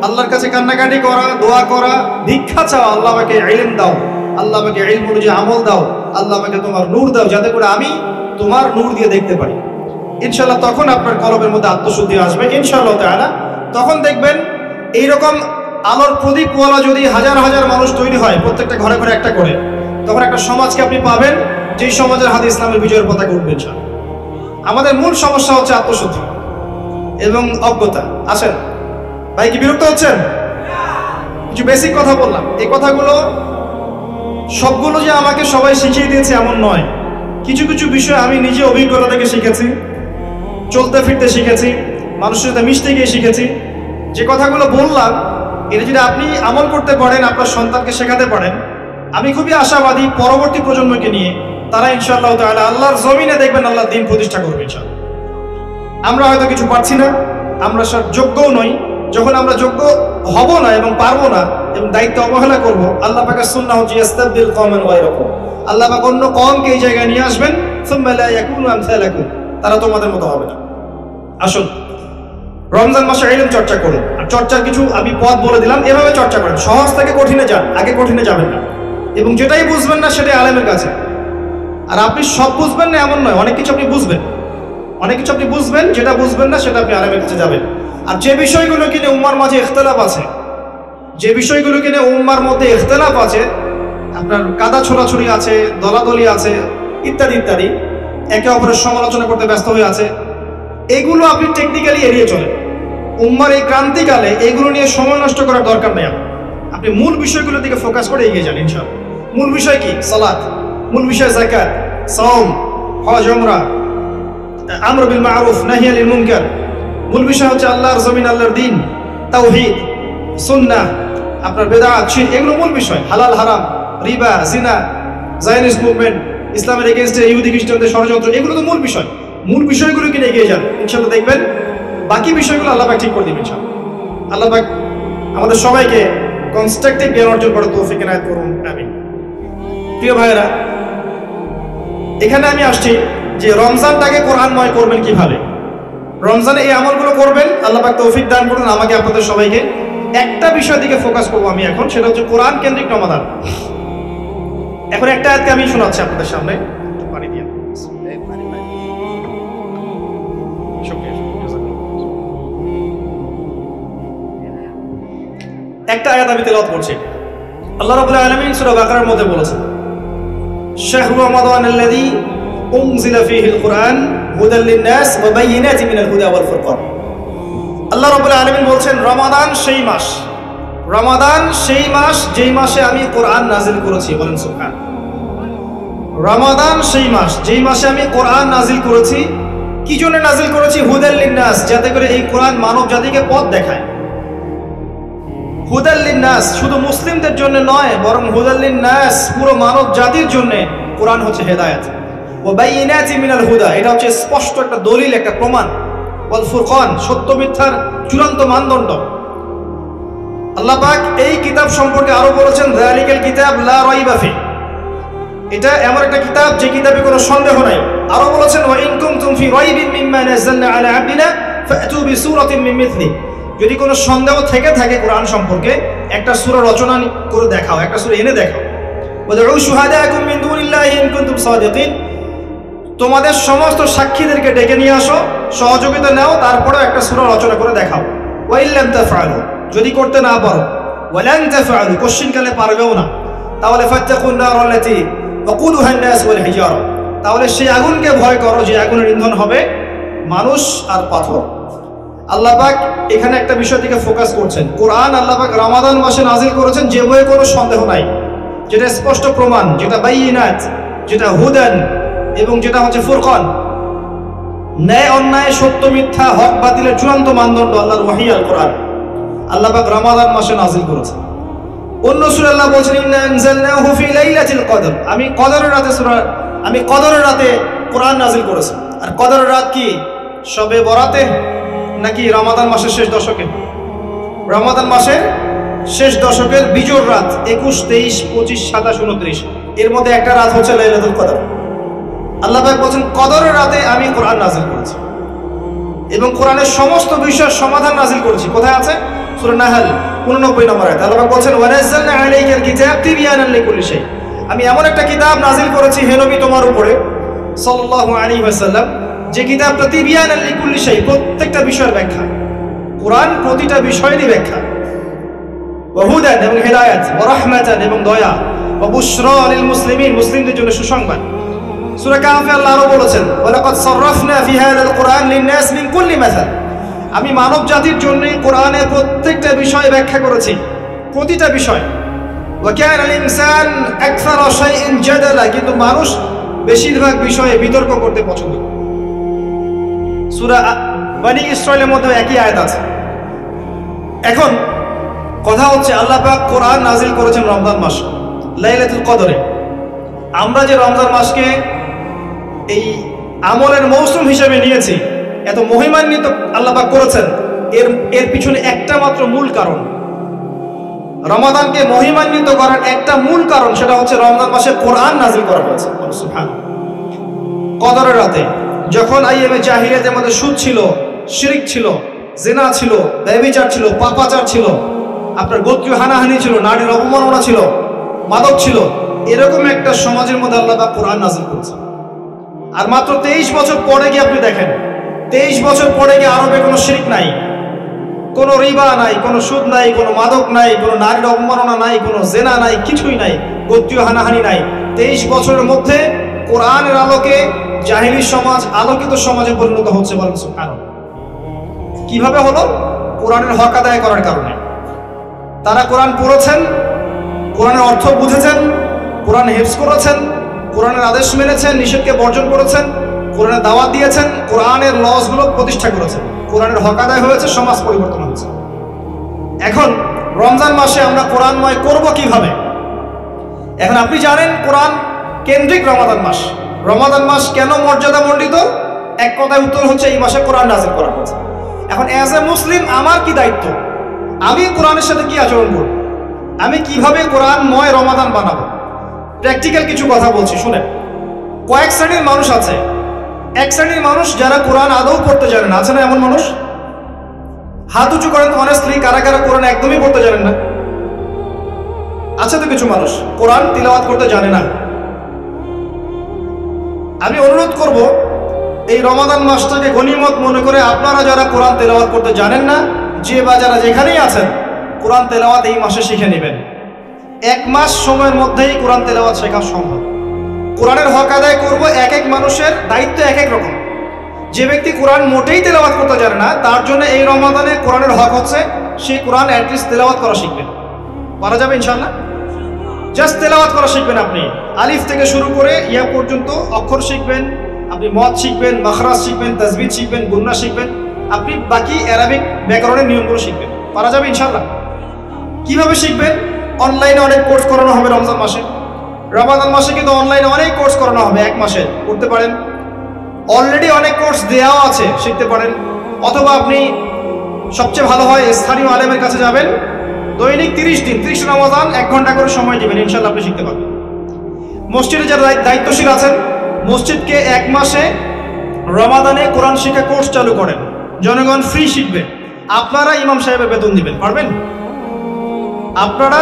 Speaker 1: আল্লাহর কাছে কান্নাকাটি করা, দোয়া করা, ভিক্ষা চাওয়া, আল্লাহ আমাকে ইলম দাও, আল্লাহ আমাকে ইলম অনুযায়ী আমল দাও, আল্লাহ আমাকে তোমার নূর দাও, যাতে করে আমি তোমার নূর দিয়ে দেখতে পারি। ইনশাআল্লাহ তখন আপনার কলবের মধ্যে আত্মশুদ্ধি আসবে ইনশাআল্লাহ তাআলা। তখন দেখবেন এইরকম আলোর প্রদীপওয়ালা যদি হাজার হাজার মানুষ তৈরি হয়, প্রত্যেকটা ঘরে ঘরে একটা করে, তখন একটা সমাজকে আপনি পাবেন, যেই সমাজের হাতে ইসলামের বিজয়ের পতাকা উঠবে ইনশাআল্লাহ। আমাদের মূল সমস্যা হচ্ছে আত্মশুদ্ধি এবং অজ্ঞতা। আসেন ভাই, কি বিরক্ত হচ্ছেন? কিছু বেসিক কথা বললাম, এই কথাগুলো সবগুলো যে আমাকে সবাই শিখিয়ে দিয়েছে এমন নয়। কিছু কিছু বিষয় আমি নিজে অভিজ্ঞতা থেকে শিখেছি, চলতে ফিরতে শিখেছি, মানুষের সাথে মিশতে গিয়ে শিখেছি। যে কথাগুলো বললাম, এটা যদি আপনি আমল করতে পারেন, আপনার সন্তানকে শেখাতে পারেন, আমি খুবই আশাবাদী পরবর্তী প্রজন্মকে নিয়ে তারা ইনশাআল্লাহ তাআলা আল্লাহর জমিনে দেখবেন আল্লাহর দ্বীন প্রতিষ্ঠা করবে ইনশাআল্লাহ। আমরা হয়তো কিছু পারছি না, আমরা যোগ্যও নই। যখন আমরা যোগ্য হব না এবং পারবো না এবং দায়িত্ব অবহেলা করব, আল্লাহ পাকের সুন্নাহ হচ্ছে ইস্তাবদিল কওমান গায়রাকুম, আল্লাহ পাক অন্য কওমকে এই জায়গায় নিয়ে আসবেন, সুম্মা লা ইয়াকুনু আমসালাকুম, তারা তোমাদের মতো হবে না। আসুন রমজান মাসে ইলম চর্চা করুন। আর চর্চার কিছু আমি পথ বলে দিলাম, এভাবে চর্চা করেন। সহজ থেকে কঠিনে যান, আগে কঠিনে যাবেন না। এবং যেটাই বুঝবেন না সেটাই আলেমের কাছে। আর আপনি সব বুঝবেন না এমন নয়, অনেক কিছু আপনি বুঝবেন, অনেক কিছু আপনি বুঝবেন, যেটা বুঝবেন না সেটা আপনি আলেমের কাছে যাবেন। আর যে বিষয়গুলো কিনে উম্মার মাঝে ইখতিলাফ আছে, যে বিষয়গুলো কিনে উম্মার মধ্যে ইখতিলাফ আছে, আপনার কাদা ছোড়াছুড়ি আছে, দলাদলি আছে, ইত্যাদি ইত্যাদি, একে অপরের সমালোচনা করতে ব্যস্ত হয়ে আছে, এগুলো আপনি টেকনিক্যালি এড়িয়ে চলেন। উম্মার এই ক্রান্তিকালে এগুলো নিয়ে সময় নষ্ট করার দরকার নেই। আপনি মূল বিষয়গুলোর দিকে ফোকাস করে এগিয়ে যান ইনশাআল্লাহ। মূল বিষয় কি? সালাত। মূল বিষয় যাকাত, সাওম, হজ, উমরা, আমর বিল মারুফ, নাহি আনিল মুনকার। মূল বিষয় হচ্ছে আল্লাহর জমিন, আল্লাহর দ্বীন, তাওহীদ, সুন্নাহ, আপনার বেদাত, শিরক, এগুলো মূল বিষয়। হালাল হারাম, রিবা, জিনা, জায়নিস্ট মুভমেন্ট, ইসলামের এগেইনস্টে ইহুদি খ্রিস্টানদের ষড়যন্ত্র, এগুলো তো মূল বিষয়। মূল বিষয়গুলো কিনে এগিয়ে যান ইনশাআল্লাহ, দেখবেন বাকি বিষয়গুলো আল্লাহ পাক ঠিক করে দিবেন ইনশাআল্লাহ। আল্লাহ পাক আমাদের সবাইকে কনস্ট্রাকটিভ জ্ঞান অর্জন করার তৌফিক এনায়েত করুন, আমিন। প্রিয় ভাইয়েরা, এখানে আমি আসছি যে রমজানটাকে কোরআনময় করবেন কিভাবে। রমজানে এই আমলগুলো করবেন, আল্লাহ পাক তৌফিক দান করুন আমাকে আপনাদের সবাইকে। একটা বিষয়ের দিকে ফোকাস করবো আমি এখন, সেটা হচ্ছে কোরআন কেন্দ্রিক রমাদান। এখন একটা আয়াতকে আমি শোনাচ্ছি আপনাদের সামনে, পানি দিয়ে। একটা আয়াত আমি তেলাওয়াত করছি। আল্লাহ রাব্বুল আলামিন সূরা বাকারার মধ্যে বলেছেন, শাহরু রমাদানাল্লাযী উনজিলা ফীহিল কুরআন হুদাল লিন-নাস ওয়া বায়িনাতিন মিনাল হুদা ওয়াল ফুরকান। আল্লাহ রাব্বুল আলামিন বলছেন, রমাদান সেই মাস, রমাদান সেই মাস যেই মাসে আমি কোরআন নাজিল করেছি। বলেন সুবহান। রমাদান সেই মাস যেই মাসে আমি কোরআন নাজিল করেছি। কি জন্য নাজিল করেছি? হুদাল লিন-নাস, যাতে করে এই কোরআন মানব জাতিকে পথ দেখায়। হুদাল লিন-নাস শুধু মুসলিমদের জন্য নয়, বরং হুদাল লিন-নাস পুরো মানব জাতির জন্য কোরআন হচ্ছে হেদায়েত। ওয়া বায়িনাতিন মিনাল হুদা, এটা হচ্ছে স্পষ্ট একটা দলিল, একটা প্রমাণ। ওয়াল ফুরকান, সত্য মিথ্যার চূড়ান্ত মানদণ্ড। আল্লাহ পাক এই কিতাব সম্পর্কে আরো বলেছেন, যালিকাল কিতাব লা রাইবা ফি, এটা এমন একটা কিতাব যে কিতাবে কোনো সন্দেহ নাই। আরো বলেছেন, ওয়া ইন কুনতুম ফি রাইবিন মিম্মা নাযালনা আলা আবদিনা ফাতু বিসূরাতিন মিন মিথলি, যদি কোনো সন্দেহ থেকে থাকে কোরআন সম্পর্কে, একটা সূরা রচনা করে দেখাও, একটা সূরা এনে দেখাও। ওয়াদউ শুহাদাকুম মিন দুনিল্লাহি ইন কুনতুম সাদিকিন, তোমাদের সমস্ত সাক্ষীদেরকে ডেকে নিয়ে আসো, সহযোগিতা নাও, তারপরে একটা সূরা রচনা করে দেখাও। ওয়া ইল্লাম তাফআলু, যদি করতে না পারো, ওয়ালান তাফআলু, কোশ্চিনকালে পারবেও না, তাহলে ফাত্তাকুন নার আল্লাতী ওয়াকুদুহা আন-নাস ওয়াল হিজারা, তাহলে সেই আগুনকে ভয় করো যে আগুনের ইন্ধন হবে মানুষ আর পাথর। আল্লাহ পাক এখানে একটা বিষয় দিকে ফোকাস করছেন। কোরআন আল্লাহ পাক রমাদান মাসে নাজিল করেছেন, যে বইয়ে কোনো সন্দেহ নাই, যেটা স্পষ্ট প্রমাণ, যেটা বায়িনাত, যেটা হুদান, এবং যেটা হচ্ছে ফুরকান, ন্যায় অন্যায়, সত্য মিথ্যা, হক বাতিলের চূড়ান্ত মানদণ্ড আল্লাহর ওয়াহী আল কোরআন আল্লাহ পাক রমাদান মাসে নাজিল করেছেন। অন্য সূরা আল্লাহ বলেছেন, ইন্না আনজালনাহু ফি লাইলাতিল কদর, আমি কদরের রাতে আমি কদরের রাতে কোরআন নাজিল করেছি। আর কদরের রাত কি শবে বরাতে নাকি রমাদান মাসের শেষ দশকে? রমাদান মাসের শেষ দশকের বিজোড় রাত 21, 23, 25, 27, 29, এর মধ্যে একটা রাত হচ্ছে লাইলাতুল কদর। আল্লাহ পাক বলেন, কদরের রাতে আমি কোরআন নাজিল করেছি এবং কোরআনের সমস্ত বিষয়ের সমাধান নাজিল করেছি। কোথায় আছে? সূরা নাহল 89 নম্বর আয়াত। আল্লাহ পাক বলেন, ওয়া নাযালনা আলাইকাল কিতাব তিবয়ানান লিকুল্লি শাই, আমি এমন একটা কিতাব নাজিল করেছি হে নবী তোমার উপরে সাল্লাল্লাহু আলাইহি ওয়াসাল্লাম, যে কিতাবটা তিবয়ানান লিকুল্লি শাই, প্রত্যেকটা বিষয়ের ব্যাখ্যা। কোরআন প্রতিটা বিষয়েরই ব্যাখ্যা। ওয়া হুদান, এবং হেদায়েত, ওয়া রাহমাতান, এবং দয়া, ওয়া বুশরা লিল মুসলিমিন, মুসলিমদের জন্য সুসংবাদ। সূরা কাহফে আল্লাহ আরো বলেছেন, ওয়া লাকাদ সাররাফনা ফি হাযাল কুরআন লিন-নাস মিন কুল্লি মাসাল, আমি মানব জাতির জন্য কোরআনে প্রত্যেকটা বিষয় ব্যাখ্যা করেছি, প্রতিটা বিষয়। ওয়া কানা আল-ইনসান আকসারা শাইইন জাদালা, কিন্তু মানুষ বেশিরভাগ বিষয়ে বিতর্ক করতে পছন্দ করে। সূরা বনী ইসরাঈলের মধ্যে একই আয়াত আছে। এখন কথা হচ্ছে, আল্লাহ পাক কোরআন নাজিল করেছেন রমজান মাসে, লাইলাতুল কদরে। আমরা যে রমজান মাসকে এই আমলের মৌসুম হিসেবে নিয়েছি, এত মহিমান্বিত আল্লাহ পাক করেছেন, এর পিছনে একটা মাত্র মূল কারণ, রমাদানকে মহিমান্বিত করার একটা মূল কারণ, সেটা হচ্ছে রমজান মাসে কোরআন নাজিল করা হয়েছে। সুবহানাল্লাহ। কদরের রাতে যখন আইয়ামে জাহিলিয়াতের মধ্যে সুদ ছিল, শিরক ছিল, জিনা ছিল, ব্যভিচার ছিল, পাপাচার ছিল, আপনার গোত্রীয় হানাহানি ছিল, নারীর অবমাননা ছিল, মাদক ছিল, এরকম একটা সমাজের মধ্যে আল্লাহ পাক কোরআন নাজিল করেছেন। আর মাত্র 23 বছর পরে গিয়ে আপনি দেখেন, 23 বছর পরে গিয়ে আরবে কোনো শিরক নাই, কোনো রিবা নাই, কোনো সুদ নাই, কোনো মাদক নাই, কোনো নারীর অবমাননা নাই, কোনো জেনা নাই, কিছুই নাই, গোত্রীয় হানাহানি নাই। 23 বছরের মধ্যে কোরআনের আলোকে জাহিলি সমাজ আলোকিত সমাজে পরিণত হচ্ছে। বলেন সুবহানাল্লাহ। কিভাবে হলো? কোরআনের হক আদায় করার কারণে। তারা কোরআন পড়েছেন, কোরআনের অর্থ বুঝেছেন, কোরআন হিফজ করেছেন, কোরআনের আদেশ মেনেছেন, নিষেধকে বর্জন করেছেন, কোরআনের দাওয়াত দিয়েছেন, কোরআনের লসগুলো প্রতিষ্ঠা করেছেন, কোরআনের হক আদায় হয়েছে, সমাজ পরিবর্তন হয়েছে। এখন রমজান মাসে আমরা কোরআনময় করব কিভাবে? এখন আপনি জানেন কোরআন কেন্দ্রিক রমাদান মাস। রমাদান মাস কেন মর্যাদা মণ্ডিত? এক কথায় উত্তর হচ্ছে এই মাসে কোরআন নাযিল করা হয়েছে। এখন অ্যাজ এ মুসলিম আমার কি দায়িত্ব? আমি কোরআনের সাথে কি আচরণ করব? আমি কিভাবে কোরআনময় রমাদান বানাবো? প্র্যাকটিক্যাল কিছু কথা বলছি, শুনেন। কয়েক শ্রেণীর মানুষ আছে। এক শ্রেণীর মানুষ যারা কোরআন আদৌ পড়তে জানেন, আছে না এমন মানুষ? হাত উঁচু করেন তো অনেস্টলি, কারা কারা কোরআন একদমই পড়তে জানেন না? আছে তো কিছু মানুষ কোরআন তিলাওয়াত করতে জানে না। আমি অনুরোধ করব, এই রমাদান মাসটাকে গনিমত মনে করে আপনারা যারা কোরআন তেলাওয়াত করতে জানেন না, যে বা যারা যেখানেই আছেন, কোরআন তেলাওয়াত এই মাসে শিখে নেবেন। 1 মাস সময়ের মধ্যেই কোরআন তেলাওয়াত শেখা সম্ভব। কোরআনের হক আদায় করব, এক এক মানুষের দায়িত্ব এক এক রকম। যে ব্যক্তি কোরআন মোটেই তেলাওয়াত করতে জানে না, তার জন্য এই রমাদানে কোরআনের হক হচ্ছে সেই কোরআন অ্যাটলিস্ট তেলাওয়াত করা শিখবেন। পারা যাবে ইনশাআল্লাহ? জাস্ট তেলাওয়াত করা শিখবেন। আপনি আলিফ থেকে শুরু করে ইয়া পর্যন্ত অক্ষর শিখবেন, আপনি মদ শিখবেন, মাখরাজ শিখবেন, তাজবিদ শিখবেন, গুন্না শিখবেন, আপনি বাকি অ্যারাবিক ব্যাকরণের নিয়মগুলো শিখবেন। পারা যাবে ইনশাআল্লাহ? কিভাবে শিখবেন? অনলাইনে অনেক কোর্স করানো হবে রমজান মাসে। রমাদান মাসে কিন্তু অনলাইনে অনেক কোর্স করানো হবে, 1 মাসে করতে পারেন। অলরেডি অনেক কোর্স দেওয়া আছে, শিখতে পারেন। অথবা আপনি সবচেয়ে ভালো হয় স্থানীয় আলেমের কাছে যাবেন, দৈনিক 30 দিন 30 রমাদান 1 ঘন্টা করে সময় দিবেন, ইনশাআল্লাহ আপনি শিখতে পারবেন। মসজিদে যারা দায়িত্বশীল আছেন, মসজিদকে 1 মাসে রমাদানে কোরআন শিক্ষা কোর্স চালু করেন, জনগণ ফ্রি শিখবে। আপনারা ইমাম সাহেবের বেতন দিবেন, পারবেন? আপনারা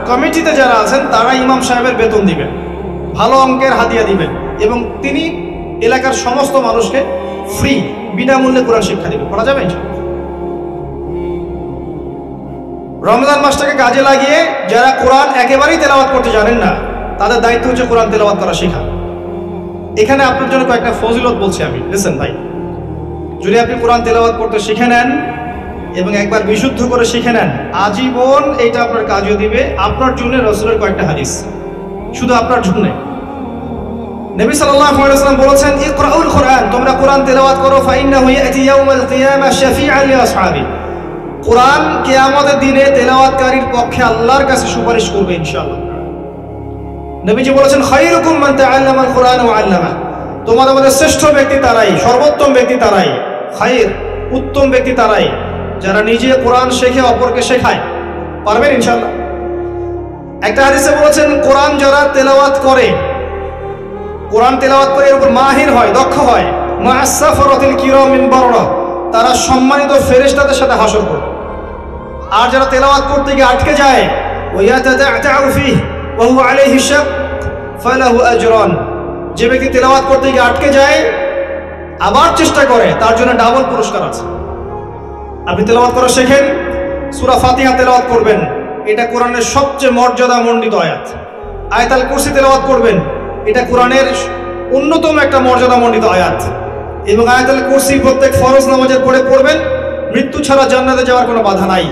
Speaker 1: কমিটিতে যারা আছেন তারা ইমাম সাহেবের বেতন দিবেন, ভালো অঙ্কের হাদিয়া দিবেন, এবং তিনি এলাকার সমস্ত মানুষকে ফ্রি বিনামূল্যে কোরআন শিক্ষা দিবেন। করা যাবে? রমজান মাসটাকে কাজে লাগিয়ে যারা কোরআন একেবারেই তেলাওয়াত করতে জানেন না, তাদের দায়িত্ব হচ্ছে কোরআন তেলাওয়াত করা শেখা। এখানে আপনার জন্য কয়েকটা ফজিলত বলছি আমি, লিসেন ভাই। যদি আপনি কোরআন তেলাওয়াত করতে শিখে নেন এবং একবার বিশুদ্ধ করে শিখে নেন, আজীবন এটা আপনার কাজও দিবে। আপনার জন্য রাসূলের কয়েকটা হাদিস, শুধু আপনার জন্য। নবী সাল্লাল্লাহু আলাইহি ওয়াসাল্লাম বলেছেন, ইকরাউল কোরআন, তোমরা কোরআন তেলাওয়াত করো, ফাইন্নাহু ইয়াতি ইয়াউমাল কিয়ামা শাফিআন লিআসহাবি। কোরআন কিয়ামতের দিনে তেলাওয়াতকারীর পক্ষে আল্লাহর কাছে সুপারিশ করবে ইনশাআল্লাহ। নবীজি বলেছেন, খায়রুকুম মান তাআল্লামাল কোরআন ওয়া আল্লামা। তোমাদের মধ্যে শ্রেষ্ঠ ব্যক্তি তারাই, সর্বোত্তম ব্যক্তি তারাই, খায়র উত্তম ব্যক্তি তারাই যারা নিজে কোরআন শেখে অপরকে শেখায়। পারবেন ইনশাআল্লাহ? একটা হাদিসে বলেছেন, কোরআন যারা তেলাওয়াত করে, কোরআন তেলাওয়াত করে এর উপর মাহির হয়, দক্ষ হয়, মা'আস সাফরাতিল কিরামিল বাররা, তারা সম্মানিত ফেরেশতাদের সাথে হাসর করবে। আর যারা তেলাওয়াত করতে গিয়ে আটকে যায়, ওয়ায়াতাতা'উ ফিহি ওয়া হুয়া আলাইহি শাক ফালাহু আজরান, যে ব্যক্তি তেলাওয়াত করতে গিয়ে আটকে যায় আবার চেষ্টা করে, তার জন্য ডাবল পুরস্কার আছে। আপনি তেলাওয়াত করা শেখেন, সূরা ফাতিহা তেলাওয়াত করবেন, এটা কোরআনের সবচেয়ে মর্যাদামণ্ডিত আয়াত। আয়াতুল কুরসি তেলাওয়াত করবেন, এটা কোরআনের অন্যতম একটা মর্যাদামণ্ডিত আয়াত। এবং আয়াতুল কুরসি প্রত্যেক ফরজ নামাজের পরে পড়বেন, মৃত্যু ছাড়া জান্নাতে যাওয়ার কোনো বাধা নাই।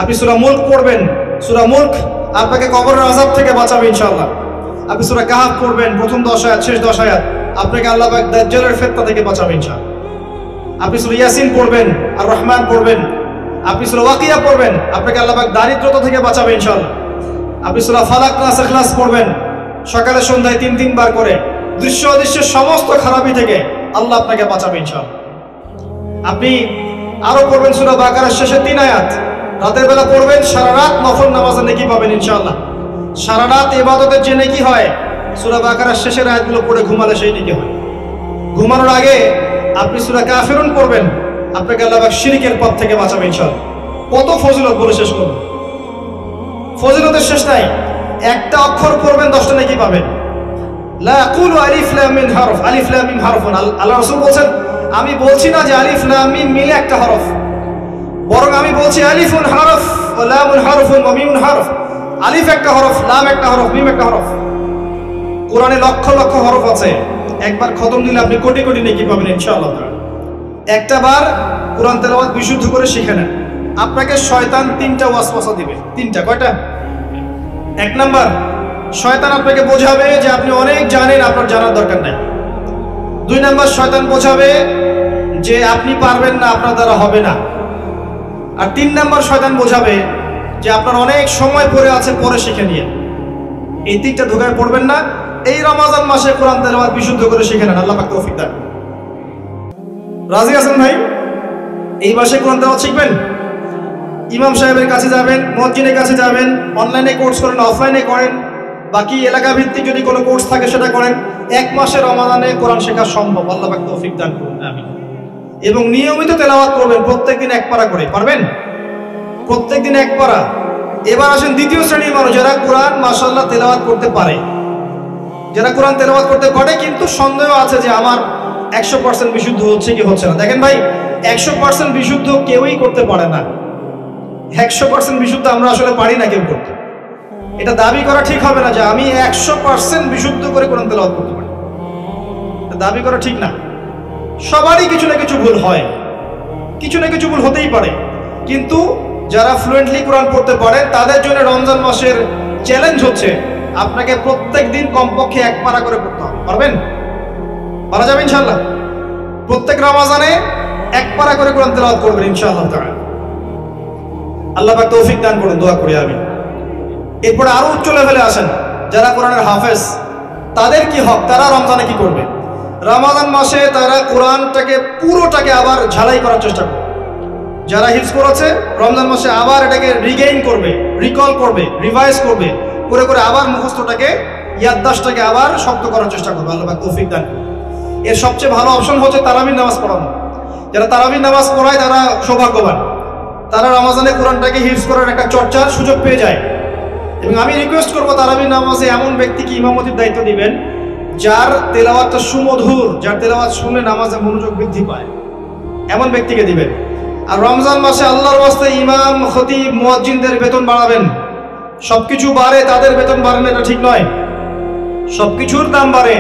Speaker 1: আপনি সূরা মুলক পড়বেন, সূরা মুলক আপনাকে কবরের আযাব থেকে বাঁচাবে ইনশাআল্লাহ। আপনি সূরা কাহফ পড়বেন, প্রথম 10 আয়াত শেষ 10 আয়াত, আপনাকে আল্লাহ পাক দাজ্জালের ফিতনা থেকে বাঁচাবে ইনশাআল্লাহ। আপনি সূরা ইয়াসিন পড়বেন, আর রহমান পড়বেন, আপনি সূরা ওয়াকিয়া পড়বেন, আপনাকে আল্লাহ পাক দারিদ্রতা থেকে বাঁচাবে ইনশাআল্লাহ। আপনি সূরা ফালাক নাস ইখলাস পড়বেন সকালে সন্ধ্যায় 3 বার করে। দৃশ্য অদৃশ্যের সমস্ত খারাপি থেকে আল্লাহ আপনাকে বাঁচাবে ইনশাআল্লাহ। আপনি আরো পড়বেন সূরা বাকারার শেষে 3 আয়াত, রাতের বেলা পড়বেন, সারা রাত নফল নামাজে নেকি পাবেন ইনশাআল্লাহ। সারা রাত ইবাদতের যে নেকি হয় সূরা বাকারার শেষের আয়াতগুলো পড়ে ঘুমালে সেই নেকি হয়। ঘুমানোর আগে আপনি সূরা কাফিরুন পড়বেন, আপনাকে আল্লাহ পাক শিরকের পথ থেকে বাঁচাবে ইনশাআল্লাহ। কত ফজিলত বলে শেষ করব, ফজিলতের শেষ নাই। একটা অক্ষর পড়বেন 10টা নেকি পাবেন। লা আকুলু আলিফ লাম মিম হরফ, আলিফ লাম মিম হরফুন। আল্লাহ রাসূল বলেন আমি বলছি না যে আলিফ লাম মিম মিলে একটা হরফ, বরং আমি বলছি আলিফুন হরফ ওয়া লামুন হরফুন ওয়া মিমুন হরফ। আলিফ একটা হরফ, লাম একটা হরফ, মিম একটা হরফ। কোরআনে লক্ষ লক্ষ হরফ আছে, একবার খতম দিলে আপনি কোটি কোটি নেকি পাবেন ইনশাআল্লাহ। একটা বার কোরআন তেলাওয়াত বিশুদ্ধ করে শিখে নেন, আপনাকে শয়তান 3টা ওয়াসওয়াসা দিবে। 3টা, কয়টা? 1 নাম্বার, শয়তান আপনাকে বোঝাবে যে আপনি অনেক জানেন, আপনার জানার দরকার নাই। 2 নাম্বার, শয়তান বোঝাবে যে আপনি পারবেন না, আপনার দ্বারা হবে না। আর 3 নাম্বার, শয়তান বোঝাবে যে আপনার অনেক সময় পড়ে আছে, পরে শিখে নিয়ে। এই 3টা ধোঁকায় পড়বেন না। এই রমজান মাসে কোরআন তেলাওয়াত বিশুদ্ধ করে শিখে নেন, আল্লাহ পাক তৌফিক দান। রাজি আছেন ভাই? এই মাসে কোরআন তেলাওয়াত শিখবেন, ইমাম সাহেবের কাছে যাবেন, মসজিদের কাছে যাবেন, অনলাইনে কোর্স করেন, অফলাইনে করেন, বাকি এলাকা ভিত্তিক যদি কোনো কোর্স থাকে সেটা করেন। 1 মাসে রমাদানে কোরআন শেখা সম্ভব, আল্লাহ পাক তৌফিক দান করুন, আমিন। এবং নিয়মিত তেলাওয়াত করবেন, প্রত্যেকদিন 1 পারা করে। পারবেন? প্রত্যেকদিন 1 পারা। এবার আসেন দ্বিতীয় শ্রেণীর মানুষ, যারা কোরআন মাশাআল্লাহ তেলাওয়াত করতে পারে, যারা কোরআন তেলাওয়াত করতে পারে কিন্তু সন্দেহ আছে যে আমার 100% বিশুদ্ধ হচ্ছে কি হচ্ছে না। দেখেন ভাই, 100% বিশুদ্ধ কেউই করতে পারে না। 100% বিশুদ্ধ আমরা আসলে পারি না কেউ করতে। এটা দাবি করা ঠিক হবে না যে আমি 100% বিশুদ্ধ করে কোরআন তেলাওয়াত করতে পারি, এটা দাবি করা ঠিক না। সবারই কিছু না কিছু ভুল হয়, কিছু না কিছু ভুল হতেই পারে। কিন্তু যারা ফ্লুয়েন্টলি কোরআন পড়তে পারে তাদের জন্য রমজান মাসের চ্যালেঞ্জ হচ্ছে আপনাকে প্রত্যেক দিন কমপক্ষে 1 পারা করে পড়তে হবে। পারবেন? পারা যাবে ইনশাআল্লাহ। প্রত্যেক রমজানে 1 পারা করে কোরআন তেলাওয়াত করবেন ইনশাআল্লাহ তাআলা। আল্লাহ পাক তৌফিক দান করুন, দোয়া করি আমি। এরপরে আরো উচ্চ লেভেলে আসেন, যারা কোরআনের হাফেজ, তাদের কি হক? তারা রমজানে কি করবে? রমাদান মাসে তারা কোরআনটাকে পুরোটাকে আবার ঝালাই করার চেষ্টা করবে। যারা হিফজ করেছে রমজান মাসে আবার এটাকে রিগেইন করবে, রিকল করবে, রিভাইজ করবে, করে করে আবার মুখস্থটাকে, ইয়াদদাশটাকে আবার শক্ত করার চেষ্টা করবে। আল্লাহ পাক তৌফিক দান করুন। এর সবচেয়ে ভালো অপশন হচ্ছে তারাবির নামাজ পড়ানো। যারা তারাবির নামাজ পড়ায় তারা সৌভাগ্যবান, তারা রমজানে কোরআনটাকে হিফজ করার একটা চর্চার সুযোগ পেয়ে যায়। এবং আমি রিকোয়েস্ট করবো তারাবির নামাজে এমন ব্যক্তিকে ইমামতির দায়িত্ব দিবেন যার তেলাওয়াতটা সুমধুর, যার তেলাওয়াত শুনে নামাজে মনোযোগ বৃদ্ধি পায়, এমন ব্যক্তিকে দিবেন। আর রমজান মাসে আল্লাহর ওয়াস্তে ইমাম, খতিব, মুয়াজ্জিনদের বেতন বাড়াবেন। সবকিছু বাড়ে, তাদের বেতন বাড়ে না, এটা ঠিক নয়। সবকিছুর দাম বাড়ে,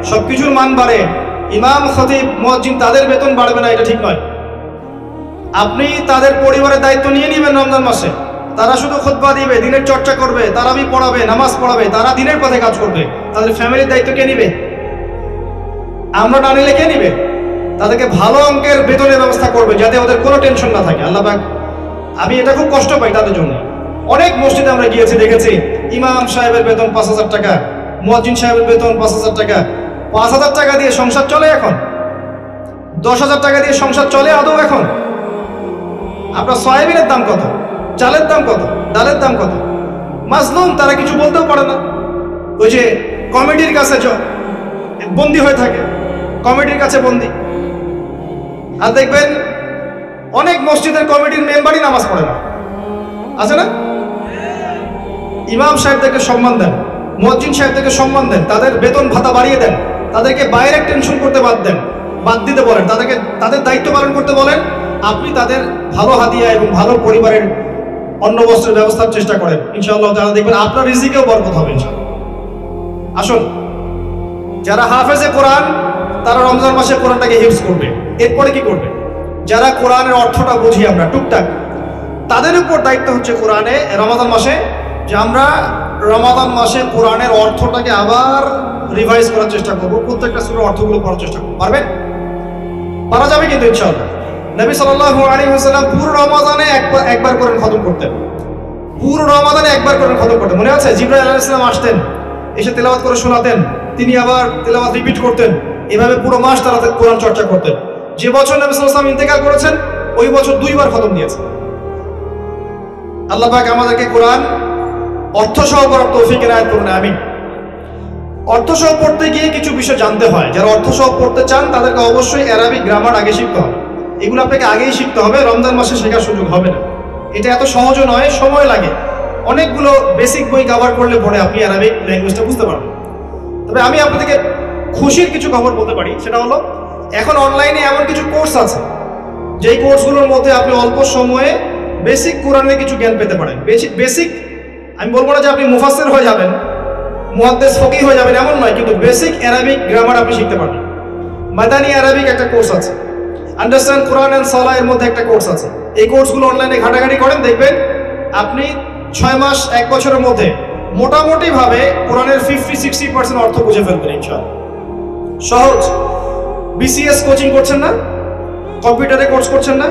Speaker 1: সবকিছুর মান বাড়ে, ইমাম, খতিব, মুয়াজ্জিন তাদের বেতন বাড়বে না, এটা ঠিক নয়। আপনি তাদের পরিবারের দায়িত্ব নিয়ে নেবেন রমজান মাসে। তারা শুধু খুতবা দিবে, দিনের চর্চা করবে, তারাবি পড়াবে, নামাজ পড়াবে, তারা দিনের পথে কাজ করবে। তাদের ফ্যামিলির দায়িত্ব কে নিবে? আমরা না নিলে কে নিবে? তাদেরকে ভালো অঙ্কের বেতনের ব্যবস্থা করবে যাতে ওদের কোনো টেনশন না থাকে। আল্লাহ পাক, আমি এটা খুব কষ্ট পাই তাদের জন্য। অনেক মসজিদে আমরা গিয়েছি, দেখেছি ইমাম সাহেবের বেতন 5,000 টাকা, মুয়াজ্জিন সাহেবের বেতন 5,000 টাকা। 5,000 টাকা দিয়ে সংসার চলে এখন? 10,000 টাকা দিয়ে সংসার চলে আদৌ এখন? আপনার সয়াবিনের দাম কত, চালের দাম কত, ডালের দাম কত? মাজলুম, তারা কিছু বলতেও পারে না। ওই যে কমিটির কাছে বন্দি হয়ে থাকে, কমিটির কাছে বন্দি। আর দেখবেন অনেক মসজিদের কমিটির মেম্বারই নামাজ পড়ে না, আছে না? ইমাম সাহেবদেরকে সম্মান দেন, মুয়াজ্জিন সাহেবদেরকে সম্মান দেন, তাদের বেতন ভাতা বাড়িয়ে দেন, তাদেরকে বাইরে টেনশন করতে বাদ দিতে বলেন, তাদেরকে তাদের দায়িত্ব পালন করতে বলেন। আপনি তাদের ভালো হাদিয়া এবং ভালো পরিবারের অন্ন বস্ত্রের ব্যবস্থার চেষ্টা করেন, ইনশাআল্লাহ তারা দেখবেন আপনার রিজিকেও বরকত হবে ইনশাআল্লাহ। আসুন, যারা হাফেজে কোরআন তারা রমজান মাসে কোরআনটাকে হিফজ করবে। এরপরে কি করবে? যারা কোরআনের অর্থটা বুঝি আমরা টুকটাক, তাদের উপর দায়িত্ব হচ্ছে কোরআনে রমাদান মাসে যে আমরা রমাদান মাসে কোরআনের অর্থটাকে আবার রিভাইজ করার চেষ্টা করবো, প্রত্যেকটা সূরার অর্থগুলো পড়ার চেষ্টা করবো। পারবেন? পারা যাবে কিন্তু ইনশাআল্লাহ। নবী সাল্লাল্লাহু আলাইহি ওয়াসাল্লাম পুরো রমাদানে একবার কোরআন খতম করতেন। পুরো রমাদানে একবার করে খতম করতেন। মনে আছে জিবরাইল আলাইহিস সালাম আসতেন, এসে তেলাওয়াত করে শোনাতেন, তিনি আবার তেলাওয়াত রিপিট করতেন, এভাবে পুরো মাস তারা কোরআন চর্চা করতেন। যে বছর নবী সাল্লাল্লাহু আলাইহি ওয়াসাল্লাম ইন্তেকাল করেছেন ওই বছর 2 বার খতম দিয়েছেন। আল্লাহ পাক আমাদেরকে কোরআন অর্থসহ পড়ার তৌফিক এনায়েত করুন, আমিন। অর্থসহ পড়তে গিয়ে কিছু বিষয় জানতে হয়। যারা অর্থসহ পড়তে চান তাদেরকে অবশ্যই অ্যারাবিক গ্রামার আগে শিখতে হবে। এগুলো আপনাকে আগেই শিখতে হবে, রমজান মাসে শেখার সুযোগ হবে না। এটা এত সহজও নয়, সময় লাগে। অনেকগুলো বেসিক বই কভার করলে পরে আপনি অ্যারাবিক ল্যাঙ্গুয়েজটা বুঝতে পারবেন। তবে আমি আপনাদেরকে খুশির কিছু খবর বলতে পারি, সেটা হলো এখন অনলাইনে এমন কিছু কোর্স আছে যেই কোর্সগুলোর মধ্যে আপনি অল্প সময়ে বেসিক কোরআনের কিছু জ্ঞান পেতে পারেন। বেসিক আমি বলবো না যে আপনি মুফাসসির হয়ে যাবেন, মুহাদ্দিস ফকিহ হয়ে যাবেন, এমন নয়, কিন্তু বেসিক অ্যারাবিক গ্রামার আপনি শিখতে পারবেন। মাদানী অ্যারাবিক একটা কোর্স আছে, আন্ডারস্ট্যান্ড কোরআন অ্যান্ড সালাহ এর মধ্যে একটা কোর্স আছে। এই কোর্সগুলো অনলাইনে ঘাটাঘাটি করেন, দেখবেন আপনি 6 মাস 1 বছরের মধ্যে মোটামুটি ভাবে কোরআনের 50-60% অর্থ বুঝে ফেলবেন ইনশাআল্লাহ। সহজ। বিসিএস কোচিং করছেন না, কম্পিউটারে কোর্স করছেন না,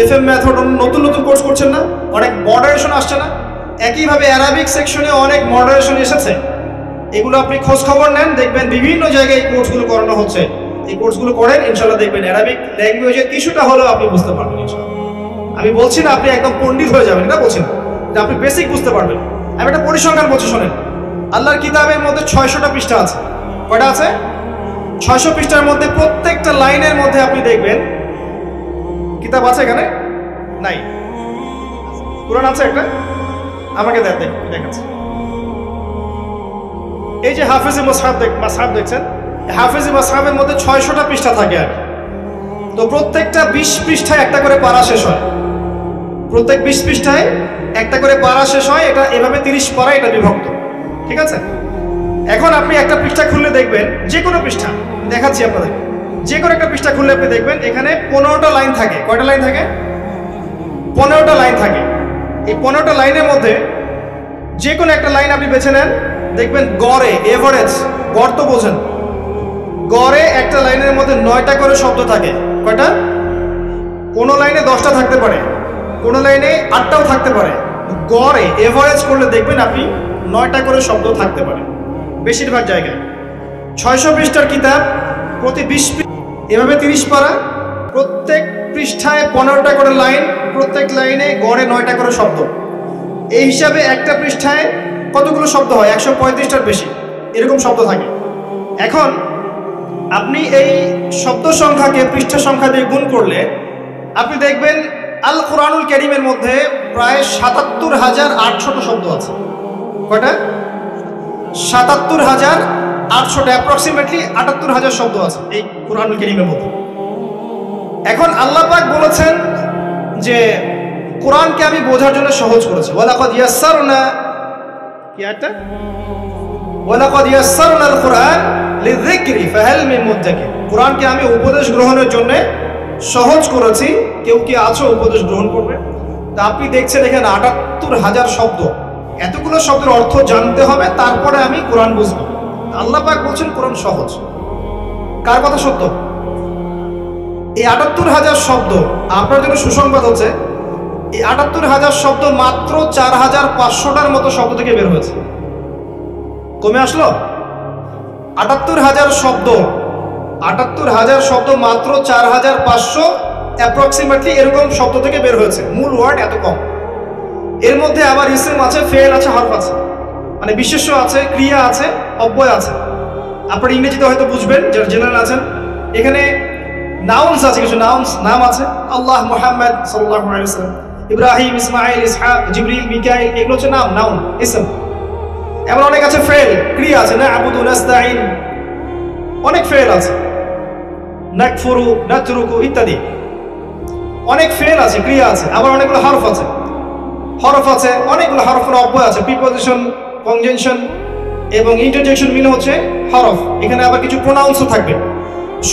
Speaker 1: এফএম মেথড নতুন নতুন কোর্স করছেন না, অনেক মডারেশন আসছে না, একইভাবে অ্যারাবিক সেকশনে অনেক মডারেশন এসেছে। এগুলো আপনি খোঁজ খবর নেন, দেখবেন বিভিন্ন জায়গায় এই কোর্সগুলো করানো হচ্ছে। এই কোর্সগুলো করেন, ইনশাআল্লাহ দেখবেন অ্যারাবিক ল্যাঙ্গুয়েজের কিছুটা হলেও আপনি বুঝতে পারবেন ইনশাআল্লাহ। আমি বলছি না আপনি একদম পণ্ডিত হয়ে যাবেন, এটা বলছি না, যে আপনি বেসিক বুঝতে পারবেন। আমি একটা পরিসংখ্যান বলছি, শোনেন। আল্লাহর কিতাবের মধ্যে 600টা পৃষ্ঠা আছে। কয়টা আছে? 600 পৃষ্ঠার মধ্যে প্রত্যেকটা লাইনের মধ্যে আপনি দেখবেন, কিতাব আছে এখানে? নাই। কোরআন আছে একটা? আমাকে দেখাচ্ছে। এই যে হাফেজে মাসহাব দেখছেন, হাফেজে মাসহাবের মধ্যে 600টা পৃষ্ঠা থাকে আর। তো প্রত্যেকটা 20 পৃষ্ঠায় একটা করে পারা শেষ হয়। প্রত্যেক 20 পৃষ্ঠায় একটা করে পারা শেষ হয়। এটা এভাবে 30 পারা, এটা বিভক্ত, ঠিক আছে? এখন আপনি একটা পৃষ্ঠা খুললে দেখবেন, যে কোনো পৃষ্ঠা দেখাচ্ছি আপনাদের, যে কোনো একটা পৃষ্ঠা খুললে আপনি দেখবেন এখানে 15টা লাইন থাকে। কয়টা লাইন থাকে? 15টা লাইন থাকে। এই 15টা লাইনের মধ্যে যে কোনো একটা লাইন আপনি বেছে নেন, দেখবেন গড়ে, এভারেজ, গড় তো বোঝেন, গড়ে একটা লাইনের মধ্যে 9টা করে শব্দ থাকে। কয়টা? কোনো লাইনে 10টা থাকতে পারে, কোনো লাইনে 8টাও থাকতে পারে। গড়ে এভারেজ করলে দেখবেন আপনি 9টা করে শব্দ থাকতে পারে বেশিরভাগ জায়গায়। 600 পৃষ্ঠার কিতাব, প্রতি 20 এভাবে 30 পারা, প্রত্যেক পৃষ্ঠায় 15টা করে লাইন, প্রত্যেক লাইনে গড়ে 9টা করে শব্দ। এই হিসাবে একটা পৃষ্ঠায় কতগুলো শব্দ হয়? 135টার বেশি এরকম শব্দ থাকে। এখন আপনি এই শব্দ সংখ্যাকে পৃষ্ঠা সংখ্যা দিয়ে গুণ করলে আপনি দেখবেন আল কোরআনুল কারীমের মধ্যে প্রায় ৭৭,৮০০ শব্দ আছে। কয়টা? ৭৭,৮০০, অ্যাপ্রক্সিমেটলি ৭৮,০০০ শব্দ আছে এই কোরআনুল কারীমের মধ্যে। এখন আল্লাহ পাক বলেছেন যে কোরআনকে আমি বোঝার জন্য সহজ করেছি। ওয়ালাকাদ ইয়াসসারনা, কি একটা? ওয়ালাকাদ ইয়াসসারনাল কুরআন লিযিকরি ফাহাল মিন মুদ্দাকির। কোরআনকে আমি উপদেশ গ্রহণের জন্য সহজ করেছি, কেউ কি আছো উপদেশ গ্রহণ করবে? তা আপনি দেখছেন এখানে ৭৮,০০০ শব্দ। এতগুলো শব্দের অর্থ জানতে হবে, তারপরে আমি কোরআন বুঝবো। আল্লাহ পাক বলছেন কোরআন সহজ। কার কথা সত্য? এই ৭৮,০০০ শব্দ। আপনার জন্য সুসংবাদ হচ্ছে, এই ৭৮,০০০ শব্দ মাত্র ৪,৫০০টার মতো শব্দ থেকে বের হয়েছে। কমে আসলো? ৭৮,০০০ শব্দ, ৭৮,০০০ শব্দ মাত্র ৪,৫০০ অ্যাপ্রক্সিমেটলি এরকম শব্দ থেকে বের হয়েছে। মূল ওয়ার্ড এত কম। এর মধ্যে আবার ইসম আছে, ফেল আছে, হরফ আছে, মানে বিশেষ্য আছে, ক্রিয়া আছে, অব্যয় আছে। আপনার ইংরেজিতে হয়তো বুঝবেন যারা জেনারেল আছেন। এখানে নাউন্স আছে, কিছু নাউন্স, নাম আছে। আল্লাহ, মুহাম্মদ সাল্লাল্লাহু আলাইহি ওয়াসাল্লাম, ইব্রাহিম, ইসমাইল, ইসহাক, জিবরিল, মিকাইল, এগুলো হচ্ছে নাম, নাউন, ইসম। এমন অনেক আছে ফেল, ক্রিয়া আছে, না'বুদু, নাস্তাঈন, অনেক ফেল আছে, নাকফুরু, নাতরুকু ইত্যাদি। অনেক ফেল আছে, ক্রিয়া আছে। আবার অনেকগুলো হরফ আছে, হরফ আছে, অনেকগুলো হরফের অব্যয় আছে, প্রিপজিশন, কনজাংশন এবং ইন্টারজেকশন মিলে হচ্ছে হরফ। এখানে আবার কিছু প্রোনাউন্সও থাকবে।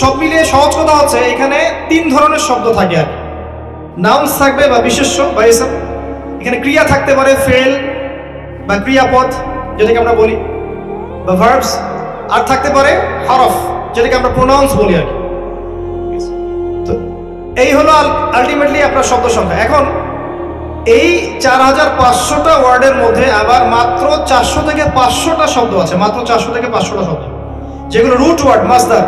Speaker 1: সব মিলিয়ে সহজ কথা হচ্ছে এখানে 3 ধরনের শব্দ থাকে আর কি। নাউন্স থাকবে বা বিশেষ্য বা ইসম। এখানে ক্রিয়া থাকতে পারে, ফেল বা ক্রিয়াপদ যেটাকে আমরা বলি, বা ভার্বস। আর থাকতে পারে হরফ, যেটাকে আমরা প্রোনাউন্স বলি আর কি। তো এই হলো আলটিমেটলি আপনার শব্দ সংখ্যা। এখন এই 4500টা ওয়ার্ডের মধ্যে আবার মাত্র 400 থেকে 500টা শব্দ আছে, মাত্র 400 থেকে 500টা শব্দ, যেগুলো রুট ওয়ার্ড, মাসদার।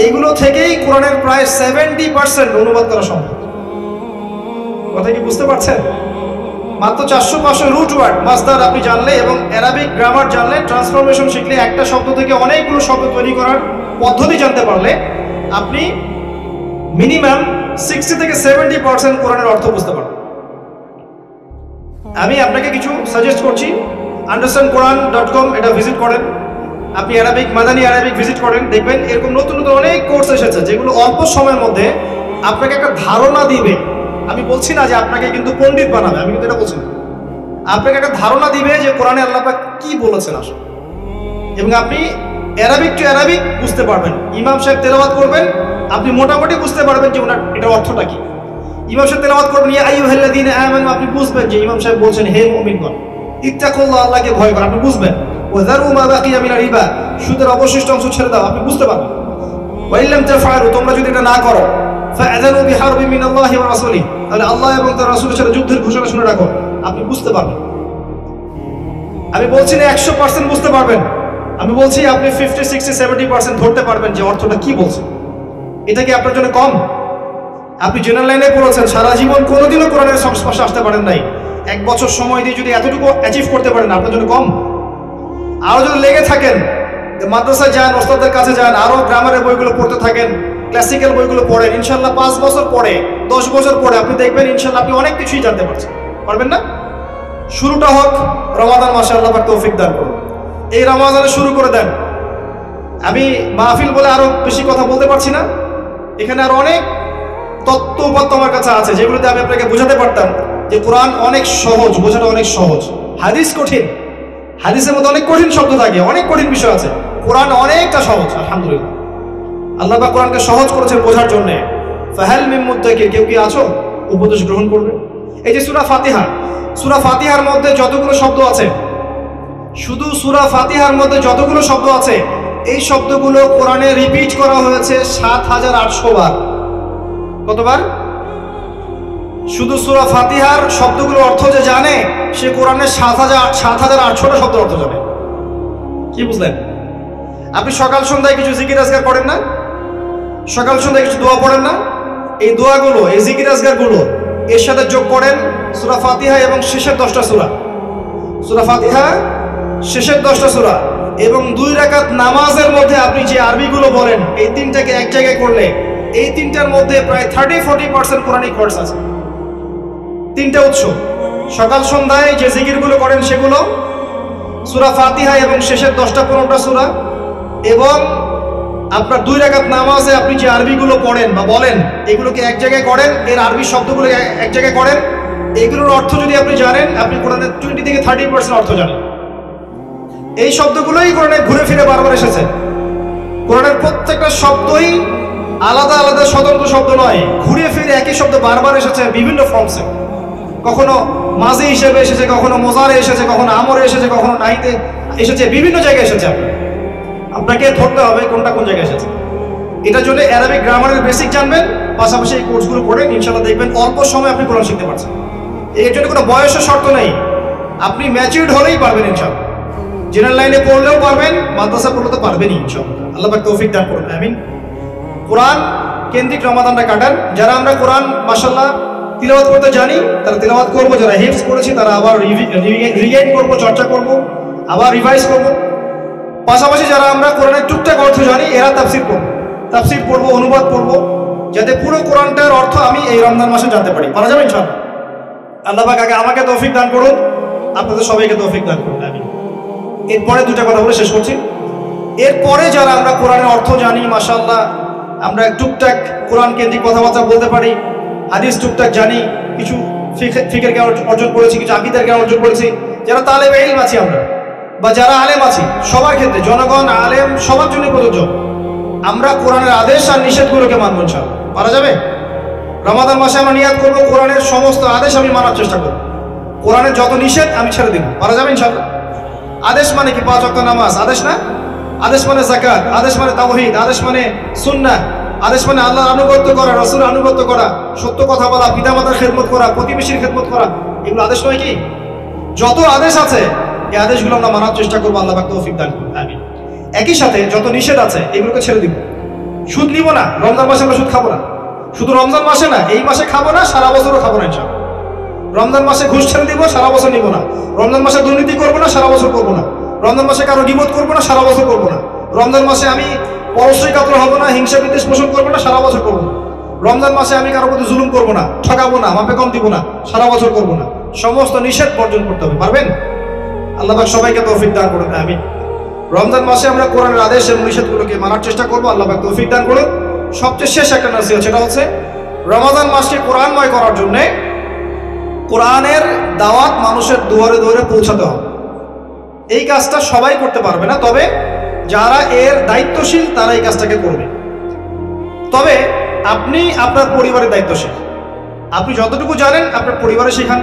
Speaker 1: এইগুলো থেকেই কোরআনের প্রায় 70% অনুবাদ করা সম্ভব। কথা কি বুঝতে পারছেন? মাত্র 400-500 রুট ওয়ার্ড, মাসদার আপনি জানলে এবং অ্যারাবিক গ্রামার জানলে, ট্রান্সফরমেশন শিখলে, একটা শব্দ থেকে অনেকগুলো শব্দ তৈরি করার পদ্ধতি জানতে পারলে আপনি মিনিমাম 60 থেকে 70% কোরআনের অর্থ বুঝতে পারবেন। আমি আপনাকে কিছু সাজেস্ট করছি, understandquran.com এটা ভিজিট করেন, আপনি অ্যারাবিক, মাদানী অ্যারাবিক ভিজিট করেন, দেখবেন এরকম নতুন নতুন অনেক কোর্স এসেছে যেগুলো অল্প সময়ের মধ্যে আপনাকে একটা ধারণা দিবে। আমি বলছি না যে আপনাকে কিন্তু পণ্ডিত বানাবে, আমি কিন্তু এটা বলছি না, আপনাকে একটা ধারণা দিবে যে কোরআনে আল্লাহ পাক কি বলেছেন আসলে, এবং আপনি অ্যারাবিক টু অ্যারাবিক বুঝতে পারবেন। ইমাম সাহেব তেলাওয়াত করবেন, আপনি মোটামুটি বুঝতে পারবেন যে ওনার এটার অর্থটা কি। ইমাম সাহেব তেলাওয়াত করবেন ইয়া আইয়ুহাল্লাযীনা আমানু, আপনি বুঝবেন যে ইমাম সাহেব বলছেন হে মুমিনগণ ইত্তাকুল্লাহ, আল্লাহকে ভয় করো, আপনি বুঝবেন। ওয়া যারু মা বাকিয়া মিনার রিবা, সুদের অবশিষ্ট অংশ ছেড়ে দাও, আপনি বুঝতে পারবেন। ওয়া ইল্লাম তাফআলু, তোমরা যদি এটা না করো, ফাআযানু বিহারবিন মিনাল্লাহি ওয়া রাসূলিহি, তাহলে আল্লাহ এবং তার রাসূলের সাথে যুদ্ধের ঘোষণা শুনে রাখো, আপনি বুঝতে পারবেন। আমি বলছি না 100% বুঝতে পারবেন, আমি বলছি আপনি 50, 60, 70% ধরতে পারবেন যে অর্থটা কি বলছে। এটা কি আপনার জন্য কম? আপনি জেনারেল লাইনে পড়েছেন, সারা জীবন কোনোদিনও কোরআনের সংস্পর্শে আসতে পারেন নাই, 1 বছর সময় দিয়ে যদি এতটুকু অ্যাচিভ করতে পারেন, আপনার জন্য কম? আরও যদি লেগে থাকেন, মাদ্রাসায় যান, ওস্তাদের কাছে যান, আরও গ্রামারের বইগুলো পড়তে থাকেন, ক্লাসিক্যাল বইগুলো পড়েন, ইনশাল্লাহ 5 বছর পরে, 10 বছর পরে আপনি দেখবেন ইনশাল্লাহ আপনি অনেক কিছুই জানতে পারছেন, পারবেন না? শুরুটা হোক রমাদান মাসে, আল্লাহ পাক তৌফিক দান করুন। এই রমাদানে শুরু করে দেন। আমি মাহফিল বলে আরো বেশি কথা বলতে পারছি না, এখানে আরো অনেক তত্ত্ব উপাত্ত আমার কাছে আছে যেগুলোতে আমি আপনাকে বোঝাতে পারতাম যে কোরআন অনেক সহজ, বোঝাটা অনেক সহজ। হাদিস কঠিন, হাদিসের মধ্যে অনেক কঠিন শব্দ থাকে, অনেক কঠিন বিষয় আছে। কোরআন অনেকটা সহজ, আলহামদুলিল্লাহ। আল্লাহ পাক কোরআনকে সহজ করেছেন বোঝার জন্য। ফাহাল মিন মুদ্দাকির, কেউ কি আছো উপদেশ গ্রহণ করবে? এই যে সূরা ফাতিহা, সূরা ফাতিহার মধ্যে যতগুলো শব্দ আছে, শুধু সূরা ফাতিহার মধ্যে যতগুলো শব্দ আছে, এই শব্দগুলো কোরআনে রিপিট করা হয়েছে ৭৮০০ বার। কতবার? শুধু সূরা ফাতিহার শব্দগুলোর অর্থ যে জানে, সে কোরআনের ৭৮০০টা শব্দের অর্থ জানে। কি বুঝলেন? আপনি সকাল সন্ধ্যায় কিছু জিকির আজকার করেন না? সকাল সন্ধ্যায় কিছু দোয়া পড়েন না? এই দোয়াগুলো, এই জিকির আজকারগুলো এর সাথে যোগ করেন সূরা ফাতিহা এবং শেষের 10টা সূরা, সূরা ফাতিহা শেষের 10টা সূরা এবং 2 রাকাত নামাজের মধ্যে আপনি যে আরবিগুলো বলেন, এই তিনটাকে এক জায়গায় করলে এই তিনটার মধ্যে প্রায় 30-40% কোরআনিক ওয়ার্ডস আছে। 3টা উৎস, সকাল সন্ধ্যায় যে জিকিরগুলো করেন সেগুলো, সূরা ফাতিহা এবং শেষের 10টা-15টা সূরা, এবং আপনার 2 রাকাত নামাজে আপনি যে আরবিগুলো পড়েন বা বলেন, এগুলোকে এক জায়গায় করেন, এর আরবি শব্দগুলো এক জায়গায় করেন, এগুলোর অর্থ যদি আপনি জানেন, আপনি কোরআনের 20 থেকে 30% অর্থ জানেন। এই শব্দগুলোই কোরআনে ঘুরে ফিরে বারবার এসেছে। কোরআনের প্রত্যেকটা শব্দই আলাদা আলাদা স্বতন্ত্র শব্দ নয়, ঘুরে ফিরে একই শব্দ বারবার এসেছে বিভিন্ন ফর্মসে। কখনো মাজি হিসেবে এসেছে, কখনো মোজারে এসেছে, কখনো আমরে এসেছে, কখনো নাহিতে এসেছে, বিভিন্ন জায়গায় এসেছে। আপনাকে ধরতে হবে কোনটা কোন জায়গায় এসেছে। এটার জন্য অ্যারাবিক গ্রামারের বেসিক জানবেন, পাশাপাশি এই কোর্সগুলো পড়েন, ইনশাআল্লাহ দেখবেন অল্প সময় আপনি কোরআন শিখতে পারছেন। এর জন্য কোনো বয়সের শর্ত নেই, আপনি ম্যাচিউরড হলেই পারবেন ইনশাআল্লাহ। জেনারেল লাইনে পড়লেও পারবেন, মাদ্রাসা পড়লে তো পারবেনই ইনশাআল্লাহ। আল্লাহ পাক তৌফিক দান করুন, আমিন। কোরআন কেন্দ্রিক রমাদানটা কাটান। যারা আমরা কোরআন মাশাআল্লাহ তিলাওয়াত করতে জানি তারা তিলাওয়াত করবো, যারা হিফজ করেছি তারা আবার রিগাইন করবো, চর্চা করবো, আবার রিভাইজ করবো। পাশাপাশি যারা আমরা কোরআনের টুকটাক অর্থ জানি, এরা তাফসির পড়বো, অনুবাদ পড়বো, যাতে পুরো কোরআনটার অর্থ আমি এই রমজান মাসে জানতে পারি। পারা যাবে ইনশাআল্লাহ। আল্লাহ পাক আগে আমাকে তৌফিক দান করুন, আপনাদের সবাইকে তৌফিক দান করুন, আমিন। এরপরে 2টা কথা বলে শেষ করছি। এরপরে যারা আমরা কোরআনের অর্থ জানি, মাশাআল্লাহ আমরা টুকটাক কোরআন কেন্দ্রিক কথাবার্তা বলতে পারি, হাদিস টুকটাক জানি, কিছু ফিকহের জ্ঞান অর্জন করেছি, কিছু আকীদার জ্ঞান অর্জন করেছি, যারা তালেবে ইলম আছি আমরা, বা যারা আলেম আছি, সবার ক্ষেত্রে, জনগণ আলেম সবার জন্য প্রযোজ্য, আমরা কোরআনের আদেশ আর নিষেধগুলোকে মানব ইনশাআল্লাহ। পারা যাবে? রমাদান মাসে আমরা নিয়াত করবো কোরআনের সমস্ত আদেশ আমি মানার চেষ্টা করব, কোরআনের যত নিষেধ আমি ছেড়ে দিব। পারা যাবে ইনশাআল্লাহ? আদেশ মানে কি? 5 ওয়াক্ত নামাজ আদেশ না? আদেশ মানে যাকাত, আদেশ মানে তাওহীদ, আদেশ মানে সুন্নাহ, আদেশ মানে আল্লাহর আনুগত্য করা, রাসূলের আনুগত্য করা, সত্য কথা বলা, পিতামাতার খেদমত করা, প্রতিবেশীর খেদমত করা, এগুলো আদেশ নয় কি? যত আদেশ আছে এই আদেশগুলো আমরা মানার চেষ্টা করবো, আল্লাহ পাক তৌফিক দান করুন, আমিন। একই সাথে যত নিষেধ আছে এগুলোকে ছেড়ে দিব। সুদ নিব না, রমজান মাসে আমরা সুদ খাবো না। শুধু রমজান মাসে না, এই মাসে খাবো না, সারা বছরও খাবো না ইনশাআল্লাহ। রমজান মাসে ঘুষ ছেড়ে দিব, সারা বছর নিব না। রমজান মাসে দুর্নীতি করবো না, সারা বছর করবো না। রমজান মাসে কারো গীবত করবো না, সারা বছর করবো না। রমজান মাসে আমি পরশ্রী কাতর হবো না, হিংসা বিদ্বেষ পোষণ করবো না, সারা বছর করবো না। রমজান মাসে আমি কারোর প্রতি জুলুম করবো না, ঠকাবো না, মাপে কম দিব না, সারা বছর করবো না। সমস্ত নিষেধ বর্জন করতে হবে। পারবেন? আল্লাহ পাক সবাইকে তৌফিক দান করুন, আমিন। রমজান মাসে আমরা কোরআনের আদেশ এবং নিষেধগুলোকে মানার চেষ্টা করবো, আল্লাহ পাক তৌফিক দান করুন। সবচেয়ে শেষ একটা নসিহত, সেটা হচ্ছে রমাদান মাসকে কোরআনময় করার জন্য কোরআনের দাওয়াত মানুষের দুয়ারে দুয়ারে পৌঁছাতে হবে। এই কাজটা সবাই করতে পারবে না, তবে যারা এর দায়িত্বশীল তারা এই কাজটাকে করবে। তবে আপনি আপনার পরিবারের দায়িত্বশীল। আপনি যতটুকু জানেন আপনার পরিবারে শেখান।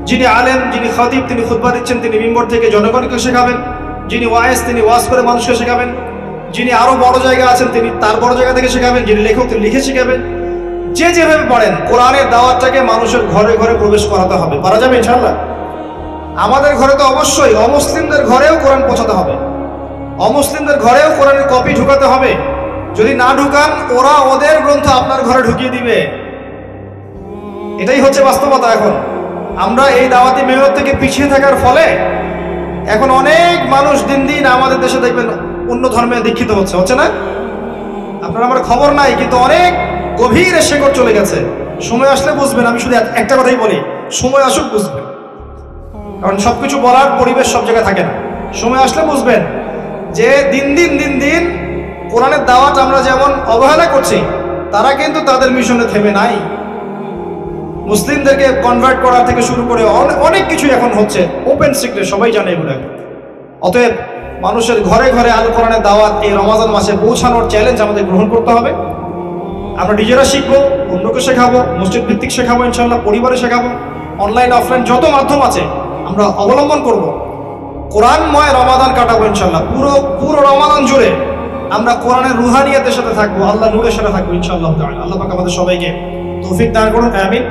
Speaker 1: যিনি আলেম, যিনি খতিব, তিনি খুতবা দিচ্ছেন, তিনি মিম্বর থেকে জনগণকে শেখাবেন। যিনি ওয়াইজ, তিনি ওয়াজ করে মানুষকে শেখাবেন। যিনি আরো বড় জায়গা আছেন তিনি তার বড় জায়গা থেকে শেখাবেন। যিনি লেখক তিনি লিখে শেখাবেন। যে যেভাবে পড়েন কোরআনের দাওয়াতটাকে মানুষের ঘরে ঘরে প্রবেশ করাতে হবে। পারা যাবে ইনশাআল্লাহ? আমাদের ঘরে তো অবশ্যই, অমুসলিমদের ঘরেও কোরআন পৌঁছাতে হবে। অমুসলিমদের ঘরেও কোরআনের কপি ঢুকাতে হবে। যদি না ঢুকান ওরা ওদের গ্রন্থ আপনার ঘরে ঢুকিয়ে দিবে। এটাই হচ্ছে বাস্তবতা। এখন আমরা এই দাওয়াতি মেহনত থেকে পিছিয়ে থাকার ফলে এখন অনেক মানুষ দিন দিন আমাদের দেশে দেখবেন অন্য ধর্মে দীক্ষিত হচ্ছে না? আপনার আমার খবর নাই, কিন্তু অনেক গভীরে শেকড় চলে গেছে। সময় আসলে বুঝবেন। আমি শুধু একটা কথাই বলি, সময় আসুক বুঝবেন। কারণ সবকিছু বলার পরিবেশ সব জায়গায় থাকে না। সময় আসলে বুঝবেন যে দিন দিন কোরআনের দাওয়াত আমরা যেমন অবহেলা করছি, তারা কিন্তু তাদের মিশনে থেমে নাই। মুসলিমদেরকে কনভার্ট করা থেকে শুরু করে অনেক কিছু এখন হচ্ছে, ওপেন সিক্রেট, সবাই জানে এগুলো। অতএব মানুষের ঘরে ঘরে আল কোরআনের দাওয়াত এই রমাদান মাসে পৌঁছানোর চ্যালেঞ্জ আমাদের গ্রহণ করতে হবে। আমরা নিজেরা শিখবো, অন্যকে শেখাবো, মসজিদ ভিত্তিক শেখাবো ইনশাআল্লাহ, পরিবারে শেখাবো, অনলাইন অফলাইন যত মাধ্যম আছে আমরা অবলম্বন করব। কোরআনময় রমাদান কাটাবো ইনশাআল্লাহ। পুরো রমাদান জুড়ে আমরা কোরআনের রুহানিয়াতের সাথে থাকবো, আল্লাহ নূরের সাথে থাকবো ইনশাআল্লাহ। আল্লাহ পাক আমাদের সবাইকে তৌফিক দান করুন, আমিন।